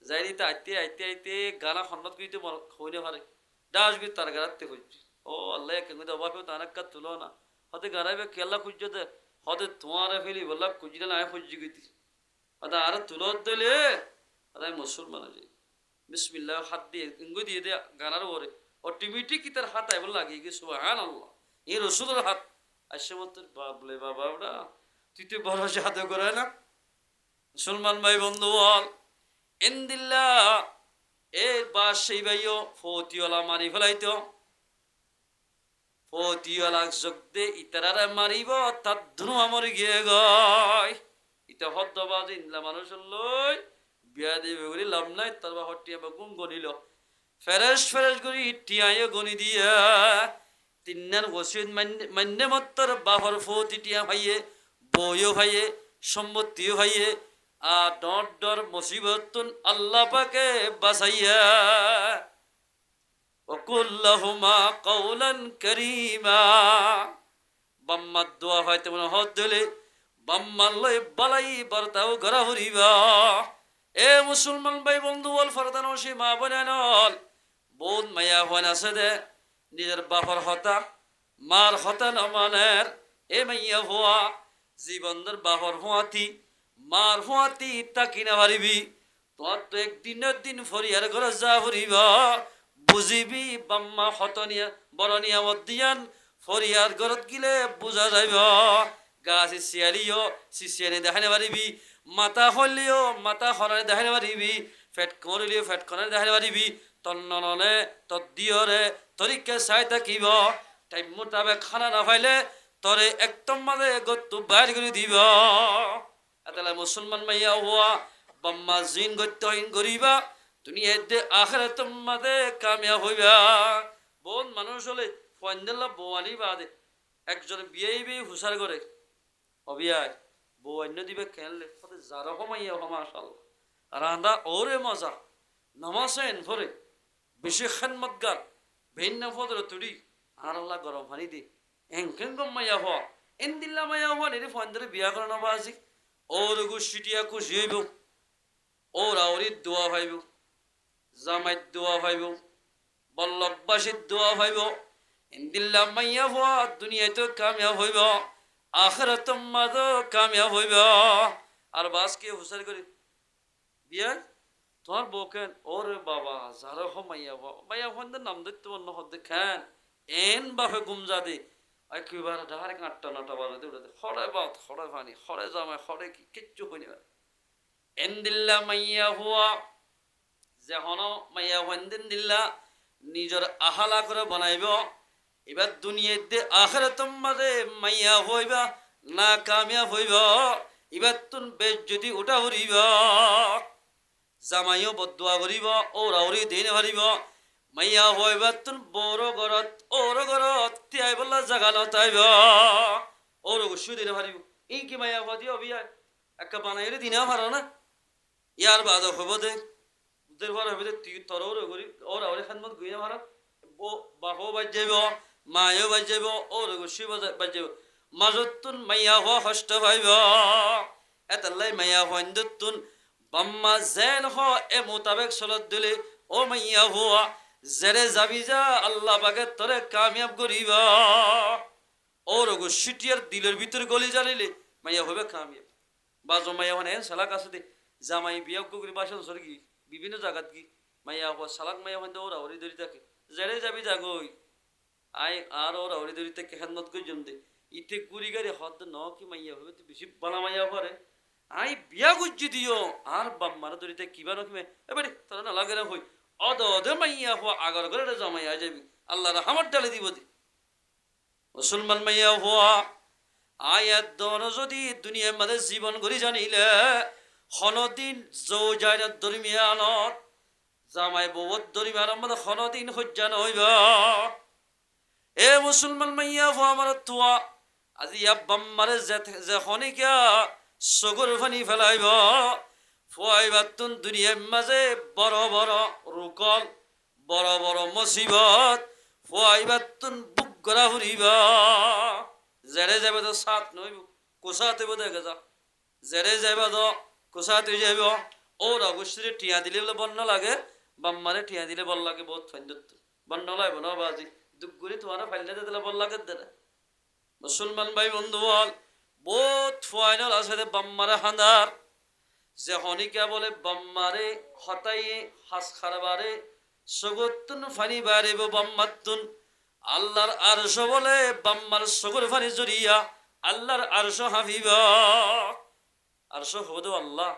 যাইতে আইতে আইতে আইতে গানা খন্নত কইতে হইনে পারে দাস গি তার গারাতে কইছি ও আল্লাহ কেন দবাফে তানাক্কা তুলো না হতে গারাইবে কেলা কুজ্জে দে হতে তোমারে ফেলি বললা কুজিলে না ফুজি গইতি আদা আর তুলো দিলে আদা মুসলমান আছে বিসমিল্লাহ হাত দিয়ে ইঙ্গু দিয়ে দে গানার ওরে অটোমেটিক কি তার হাত আইব লাগি কি সুবহানাল্লাহ এই রাসূলের হাত আসে মত বাবলে বাবা ওটা তুই তো বড় সাহায্য করে না মুসলমান ভাই বন্ধু বল ইনদিল্লাহ এর বাস সেই ভাইও ফতিওয়ালা মারি ফেলাইতো ফতিওয়ালা যোগ দে ইতারারে মারিব তার ধুনুয়া মরি গিয়ে গয় ইতা হদ্দবাজ ইনলা মানুষ লই বিয়া দেবে বলি লাভ নাই তার বা হটিয়া বা গুম গনিল ফেরেশ ফেরেশ করি টিয়ায় গনি দিয়া তিন্নার ওসিদ মান্য মত্তর বাহর ফতি টিয়া ভাইয়ে বইও ভাইয়ে সম্মতিও ভাইয়ে ডর ডর মুসিবতুন আল্লাহ পাকে বাসাইয়া ওকুল্লাহুমা কওলান করিমা বাম্মার দোয়া হয় তেমন হদ দিলে বাম্মার লই বালাই বার্তাও গড়া হরিবা এ মুসলমান ভাই বন্ধু বল ফরদান সে মা বনানল বহুত মায়া হন আছে দে নিজের বাপর হতা মার হতা নমানের এ মাইয়া হওয়া জীবনের বাপর হওয়াতি মার হওয়াতি তাকি না পারিবি তোর তো একদিনের দিন ফরিয়ার ঘরে যা হরিবা বুঝিবি বাম্মা হতনিয়া বরনিয়া মদিয়ান ফরিয়ার ঘরত গিলে বুঝা যাইব গাছ শিয়ালিও শিশিয়ানি দেখানে পারিবি মাথা হলিও মাথা হরানে দেখানে পারিবি ফেট করিলিও ফেট করানে দেখানে পারিবি তন্ননে তদ্দিয়রে তরিকে চাই থাকিব টাইম মোতাবেক খানা না পাইলে তরে একদম মানে গত্তু বাইর করে দিব এতলা মুসলমান মাইয়া হওয়া বাম্মা জিন গত্যহীন করিবা দুনিয়াতে আখিরাত মাদে কামিয়াব হইবা বহুত মানুষ হলে ফন্দেলা বোয়ানি বাদে একজন বিয়ে হুসার করে অবিয়ায় বউ অন্য দিবে খেললে ফতে যার হমাইয়া হমাশাল রান্দা ওরে মজা নামাজেন ভরে বেশি খেদমতগার ভিন্ন ফদর তুড়ি আর আল্লাহ গরম পানি দি এঙ্কেন গম মাইয়া হওয়া এন দিল্লা মাইয়া হওয়া নিরে ফন্দরে বিয়া করে না বাজি ওর গুছিটিয়া খুশি হইব ওর আউরি দোয়া ভাইব জামাই দোয়া ভাইব বল্লভবাসীর দোয়া ভাইব ইন্দিল্লা মাইয়া হওয়া দুনিয়াতে কামিয়াব হইব আখিরাত মাদ কামিয়াব হইব আর বাসকে হুসার করে বিয়া তোমার বউকেন ওরে বাবা যারা হো মাইয়া মাইয়া হন্দের নাম দেখতে অন্য হদ্দে খান এন বাপে গুমজা দে একেবারে ডাইরেক্ট 8টা 9টা বাজে উঠে হরে বাত হরে পানি হরে জামাই হরে কি কিচ্ছু হইনি এন্দিল্লা মাইয়া হওয়া যখন মাইয়া হন্দিন দিল্লা নিজের আহালা করে বানাইব এবার দুনিয়াতে আখিরাতের মাঝে মাইয়া হইবা না কামিয়াব হইব এবার তুন বেশ যদি উঠা হরিব জামাইও বদুয়া করিব ওরাউরি দিন হারিব মাইয়া হইবা তুন বড় ঘরত ওর ঘরত তিয়াই বলা জাগা নতাইব ওর গুসু দিন হারিব ই কি মাইয়া হওয়া দিয়ে অবিয়া একটা বানাইলে দিনে হারো না ইয়ার বাদ হইব দে উদের ভার হইব দে তুই তর করি ওর আউরি খানমত গুইয়া ভারত বাপও বাজ যাইব মায়েও বাজ যাইব ওর গুসু বাজ যাইব মাজতুন মাইয়া হওয়া কষ্ট পাইব এতাল্লাই মাইয়া হইন্দতুন বাম্মা জেন হ এ মোতাবেক চলত দিলে ও মাইয়া হওয়া জেরে যাবি যা আল্লাহ বাগে তরে কামিয়াব করিব ওর গুসুটিয়ার দিলের ভিতর গলি জ্বালিলে মাইয়া হইবে কামিয়াব বাজো মাইয়া হন এন সালাক আছে দে জামাই বিয়া করি বাসন সরগি বিভিন্ন জায়গাত কি মাইয়া হওয়া সালাক মাইয়া হইন্দে ওরা ওরি ধরি থাকে জেরে যাবি যাগই আই আর ওরা ওরি ধরি থাকে খেদমত কই জম দে ইতে কুড়ি গাড়ি হদ ন কি মাইয়া হবে তুই বেশি বালা মাইয়া পরে আই বিয়া গুজি দিও আর বাম্মার ধরিতে কিবা নকিমে এবারে তোরা না লাগে না হই অদ অদে মাইয়া হওয়া আগর ঘরে জমাইয়া যাবি আল্লাহ রহমত ডালে দিব দি মুসলমান মাইয়া হওয়া আয়াত দন যদি দুনিয়ার মাঝে জীবন করি জানিলে হনদিন যৌ যায় না দরমিয়ানত জামাই বউত দরমিয়ানত মধ্যে হনদিন হজ্জা নহইব এ মুসলমান মাইয়া হওয়া আমার তোয়া আজি বাম্মারে যে খনিকা চকুর ফানি ফেলাইব ফুয়াইবাতুন দুনিয়ার মাঝে বড় বড় রুকল বড় বড় মুসিবত ফুয়াইবাতুন বুক গড়া ফুরিব জেরে যাবে তো সাত নইব কোসাতে বোধ যা জেরে যাবে তো কোসাতে যাইব ওর অবশ্যই টিয়া দিলে বলে বন্য লাগে বাম্মারে টিয়া দিলে বল লাগে বহুত ফাইন্দত বন্য লাগবে না বাজি দুগুরি তোমার ফাইলে দিলে বল লাগে দেরে মুসলমান ভাই বন্ধু বল বহুত ফাইনাল আছে বাম্মারে হান্দার যে হনিকা বলে বাম্মারে হতাইয়ে হাস খারাবারে সগতুন ফানি বাড়িব বাম্মাতুন আল্লাহর আরশ বলে বাম্মার সগর ফানি জড়িয়া আল্লাহর আরশ হাফিব আরশ হবদ আল্লাহ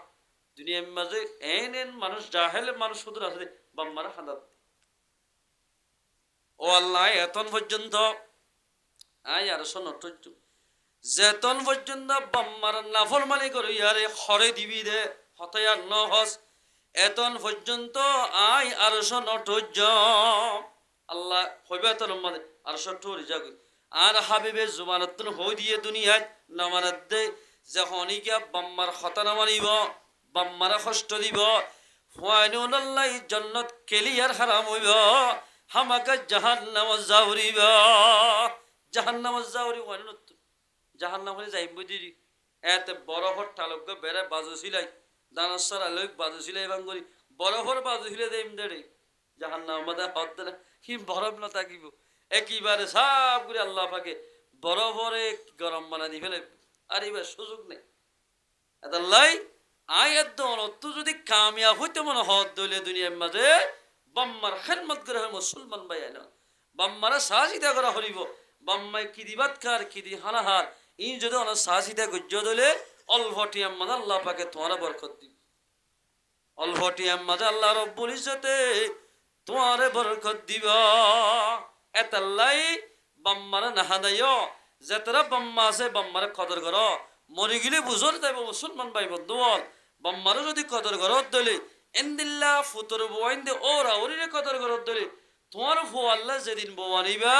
দুনিয়ার মাঝে এন এন মানুষ জাহেল মানুষ শুধু আছে বাম্মারে হান্দার ও আল্লাহ এতন পর্যন্ত আই আরশ নট্য যেতন পর্যন্ত বাম্মার নাফরমানি করি আরে হরে দিবি দে হতায়ার নহস এতন পর্যন্ত আই আরশ নটজ আল্লাহ হইবে তোর মানে আরশ ঠোর যাগুই আর হাবিবে জুমানতুন হই দিয়ে দুনিয়াত নামানাত দে যখনই গিয়া বাম্মার খতা নামানিব বাম্মারা কষ্ট দিব ফাইনুন আল্লাহ জান্নাত কেলিয়ার হারাম হইব হামাকা জাহান্নাম জাউরিব জাহান্নাম জাউরি ওয়ানুত জাহান্নাম হলে যাইব দিদি এতে বরফর টালক বেড়ে বাজু সিলাই দানসার আলোক বাজু সিলাই বাঙ্গরি বরফর বাজু সিলাই দেম দেড়ে জাহান্নাম মাদা হত দেলে কি বরফ না থাকিব একইবারে সব করে আল্লাহ পাকে বরফরে গরম বানা দি ফেলে আর এবার সুযোগ নেই এদাল্লাই আয়াত দৌলত যদি কামিয়াব হইতে মনে হত দইলে দুনিয়ার মাঝে বাম্মার খেদমত করে মুসলমান বাইয়া না বাম্মারা সাহায্যতা করা হরিব বাম্মাই কিদিবাত কার কিদি হানাহার ই যদি অনেক সাহায্যতা গুজ্জ দইলে অলভটিয়াম মাঝে আল্লাহ পাকে তোমারা বরকত দিব অলভটিয়াম মাঝে আল্লাহ রব্বুল ইজ্জতে তোমারে বরকত দিব এতাল্লাই বাম্মারা নাহাদাইও যেতরা বাম্মা আছে বাম্মারে কদর করো মরি গেলে বুঝর যাইব মুসলমান ভাই বন্ধু বাম্মারও যদি কদর করত দলে এন্দিল্লা ফুতর বোয়াইন্দে ওরা ওরিরে কদর করত দলে তোমার ফো আল্লাহ যেদিন বউ আনিবা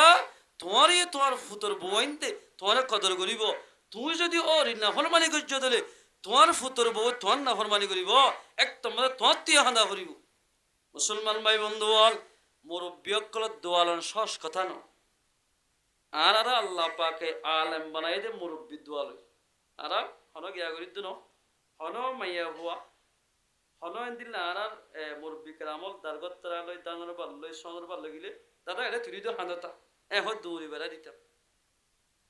তোমারই তোমার ফুতর বোয়াইন্দে তোমার কদর করিব তুই যদি ওর নাফরমানি করছ দলে তোমার ফুতর বউ তোমার নাফরমানি করিব একদম তোমার তিয়া হান্দা করিব মুসলমান ভাই বন্ধু মুরব্বিয়কলত দোয়ালন সস কথা ন আর আর আল্লাহ পাকে আলেম বানাই দে মুরব্বি দোয়াল আর হন গিয়া করি ন হন মাইয়া হুয়া হন এদিন আর আর মুরব্বি কেরামল দারগত্তরা লই দানর বার লই সনর বার লগিলে দাদা এটা তুলি তো হান্দতা এখন দৌড়ি বেড়া দিতাম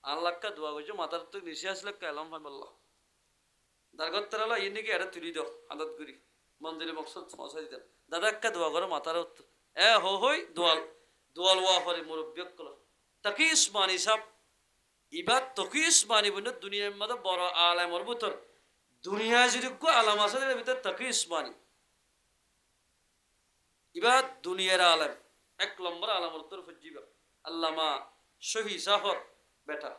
আল্লাহকা দোয়া করছো মাথার তো নিচে আসলে কালাম ভাই বললাম দারগত্তরা লই ইন্দিকে এটা তুলি দাও হান্দত করি মন্দিরে মকসদ পৌঁছাই দিতাম দাদা একটা দোয়া করো মাথার হই দোয়াল দোয়াল ওয়া ফরে মুরব্বি কল তাকি ইসমানি সাহ ইবাদ তকি ইসমানি বন্ধু দুনিয়ার মধ্যে বড় আলেমর ভিতর দুনিয়া যদি আলাম আছে ভিতর তাকি ইসমানি ইবাদ দুনিয়ার আলেম এক নম্বর আলামর উত্তর ফজিবা আল্লামা শহী সাহর বেটা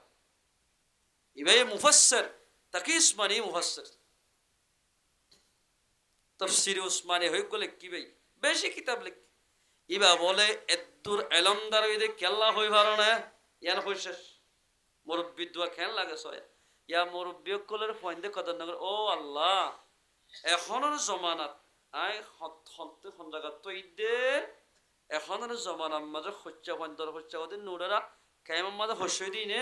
ইবাই মুফাসসির তাকি ইসমানি মুফাসসির তফসির উসমানি হয়ে গেলে কি ভাই বেশি কিতাব লিখ ইবা বলে এদ্দুর এলমদার হইতে কেল্লা হই পারো না ইয়ান হইছে মুরব্বি দোয়া খেন লাগে সয় ইয়া মুরব্বি কলের ফয়েন্দে কদর নগর ও আল্লাহ এখনের জমানাত আই হতে জায়গা তো ইদে এখনের জমানার মাঝে হচ্চা ফন্দর হচ্চা ওদের নুরারা কাইমার মাঝে হস্যই দিনে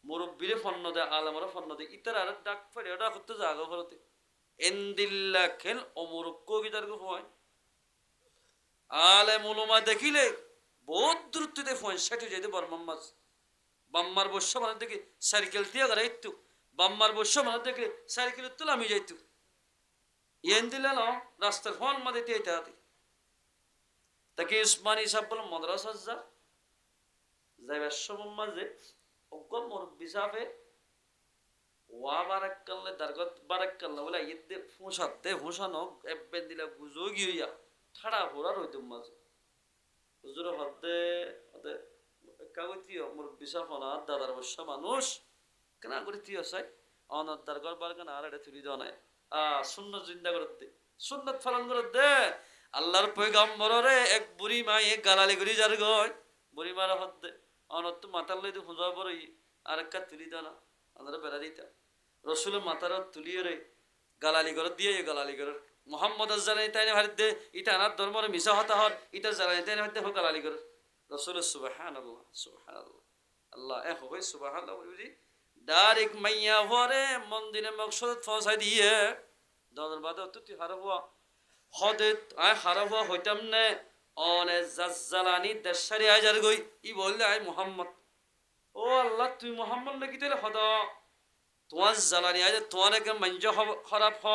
মুরব্বিরে ফন্ন দে আলমরে ফন্ন দে ইতার আর ডাক ফেরে ওটা করতে জাগা ফলতে এন্দিল্লা খেল অমুরক্ষ গিটার গো হয় আলে মুলুমা দেখিলে বহুত দ্রুততে ফোন সেটে যেতে বর্মার মাছ বাম্মার বস্য মানে দেখি সাইকেল দিয়ে গেলে একটু বাম্মার বস্য মানে দেখলে সাইকেল তুলে আমি যাইতু ইয়েন দিলে না রাস্তার ফোন মাঝে দিতে হাতে তাকে উসমানী সাহেব বলে মাদ্রাসা যাইবার সময় মাঝে অজ্ঞ মুরব্বি সাহেবে ওয়া বারাক্কাল্লাহ দারগত বারাক্কাল্লাহ বলে ইয়েতে ফুঁসাতে ফুঁসানো এবেন দিলা গুজো গিয়া ঠাড়া ভরা রইতো মাঝে হুজুর হতে হতে কাগতিও মুরব্বি সাহেব অনাথ দাদার বর্ষা মানুষ কেনা করে তুই আসাই অনাথ দারগত বার কেন আর এটা তুলি দেওয়া নাই সুন্নত জিন্দা করে দে সুন্নত পালন করে দে আল্লাহর পয়গম্বরে এক বুড়ি মায়ে গালালি করি যার গয় বুড়ি মারা হতে অনত তো মাতার লই খুঁজা বড়ই আর একটা তুলি দাও না আমরা বেড়া দিতাম রসুলের মাতার তুলিয়ে রে গালালি করে দিয়ে গালালি করে মোহাম্মদ জানাই তাই ভারত দে ইটা আনার ধর্মরে মিশা হতা হর ইটা জানাই তাই ভারত হোক গালালি করে রসুলের সুবহানাল্লাহ সুবহানাল্লাহ আল্লাহ এ হই সুবহানাল্লাহ বুঝি ডাইরেক্ট মাইয়া ভরে মন্দিরে মকসদ ফসাই দিয়ে দনের বাদে তুই হারা হওয়া হদে আয় হারা হওয়া হইতাম নে অনে জাজ্জালানি দেশারি আজার গই ই বললে আয় মোহাম্মদ ও আল্লাহ তুই মোহাম্মদ নাকি তাহলে হদ তোমার জ্বালানি আজ তোমার একে মঞ্জ খারাপ হ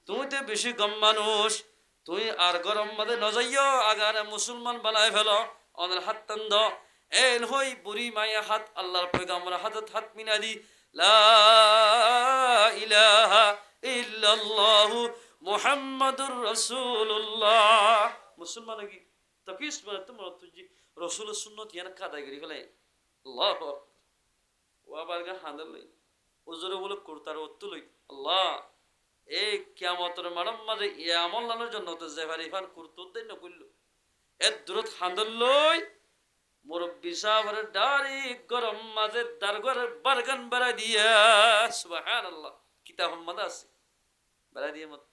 তুই তো বেশি গম মানুষ তুই আর গরম মাদে নজাইও আগারে মুসলমান বানায় ফেল অনের হাত টান এন হই বুড়ি মাইয়া হাত আল্লাহর পয়গম্বর হাতত হাত মিনা দি লা ইলাহা ইল্লাল্লাহু মুহাম্মাদুর রাসূলুল্লাহ মুসলমান কি তকিস মানে তোমরা তুই রাসূলের সুন্নাত ইয়ানা কাদাই করি ফেলে আল্লাহু ওয়া বারগা হান্দাল লই ওজরে বলে কুরতার অত্ত লই আল্লাহ এই কিয়ামতের মানব মাঝে ইয়া আমলানোর জন্য তো জেফারিফান কুরতুদ্দিন নকুল্লু এর দূরত হান্দল লই মুরব্বী সাহেবের দাড়ি গরম মাঝে দারগর বারগান বেড়া দিয়া সুবহানাল্লাহ কিতাব মাদা আছে বেড়া দিয়ে মত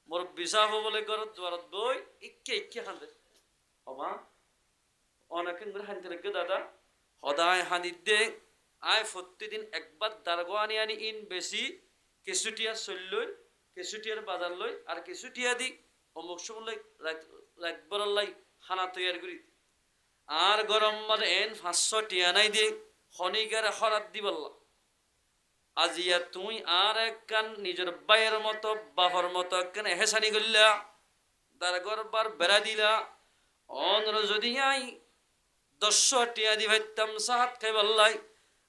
মুরব্বী সাহেব বলে গরত দুয়ারত বই ইক্কে ইক্কে হান্দে ওমা অনেকেন করে হানতে লাগে দাদা সদায় হানি দে আয় প্রতিদিন একবার দারগো আনি আনি ইন বেশি কেঁচুটিয়া চললৈ কেঁচুটিয়ার বাজার লই আর কেঁচুটিয়া দি অমুক সময় রাতবর লাই খানা তৈয়ার করি আর গরম মাঝে এন 500 টিয়া নাই দিয়ে শনিকার হরাত দি বললা আজিয়া তুই আর এক কান নিজের বাইয়ের মতো বাপর মতো কেন হেসানি করলা দারগর বার বেড়া দিলা অনর যদি আই 10 টিয়া দি ভাইতাম সাহাত খাই বললাই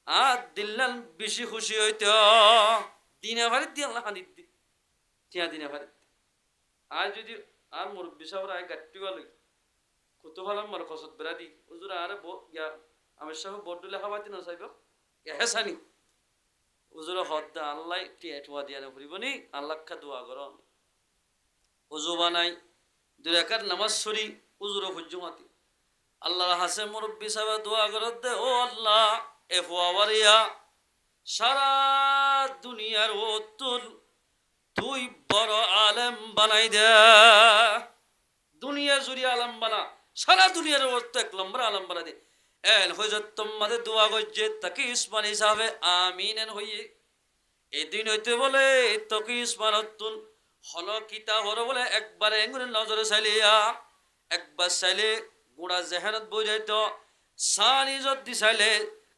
আর দিল্লাল বেশি খুশি হইত দিনে ভারি দিয়ে আল্লাহ হানি দি টিয়া দিনে ভারি আর যদি আর মুরব্বী সাহেব আয় গাট্টি গেল কত ভালো আমার কসত বেড়া দি হুজুর আরে ইয়া আমার সাহেব বড্ডুলে খাবাতি না চাইব হেসানি হুজুর হদ্দা আল্লাহ টিয়া টুয়া দিয়া ফুরিবনি আল্লাহ খা দোয়া করন উজু বানাই 2 রাকাত নামাজ সরি হুজুর হুজ্জুমাতি আল্লাহর হাসে মুরব্বী সাহেব দোয়া করত দে ও আল্লাহ এ ফুয়াওয়ারিয়া সারা দুনিয়ার ওতুল তুই বড় আলেম বানাই দে দুনিয়া জুড়ে আলম বানা সারা দুনিয়ার ওত এক লম্বা আলম বানা দে এন হজরত তোমাদের দোয়া গজ্জে তাকি উসমান হিসাবে আমিন এন হইয়ে এদিন হইতে বলে তকি উসমান হতুন হল কিতাবর বলে একবার এঙ্গুরে নজরে চাইলিয়া একবার চাইলে গোড়া জেহানত বই যাইত সানি যদি চাইলে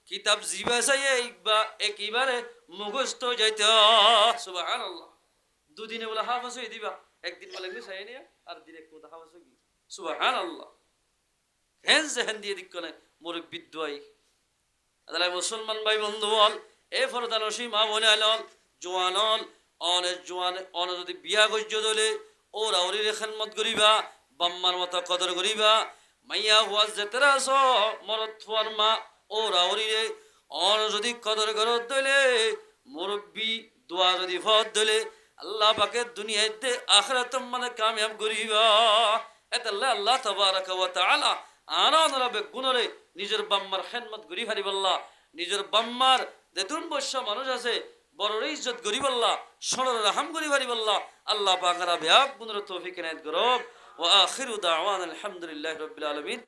কিতাব জিবা চাইয়ে একেবারে মুখস্থ যাইত সুবহানাল্লাহ দুদিনে বলে হাফাজ হয়ে দিবা একদিন বলে চাই নিয়ে আর দিন এক মতো হাফাজ হয়ে সুবহানাল্লাহ হেন জেহেন দিয়ে দিক কোনে মুরব্বী দোয়াই আদালাই মুসলমান ভাই বন্ধু বল এ ফরদানসী মা বনে আলল জোয়ানল অনে যদি বিয়া গজ্য দলে ওরা ওরির খেদমত করিবা বাম্মার মতো কদর করিবা মাইয়া হুয়া যেতেরা আস মরত ফুয়ার মা ওরা ওরিরে অন যদি কদর করত দলে মুরব্বী দোয়া যদি ফত দলে আল্লাহ পাকে দুনিয়াতে আখিরাত মানে কামিয়াব করিবা এতাল্লাহ আল্লাহ তাবারাকা ওয়া তাআলা আনন্দ রবে গুণরে নিজের বাম্মার খেদমত করি হারিবাল্লাহ নিজের বাম্মার যেতুন বৈশ্য মানুষ আছে বড় ইজ্জত গরিবাল্লাহ সরল রাহাম করি হারিবাল্লাহ আল্লাহ পাক আর ব্যাপ গুণরে তৌফিক এনায়েত করুক ওয়া আখিরু দাওয়ানা আলহামদুলিল্লাহি রাব্বিল আলামিন।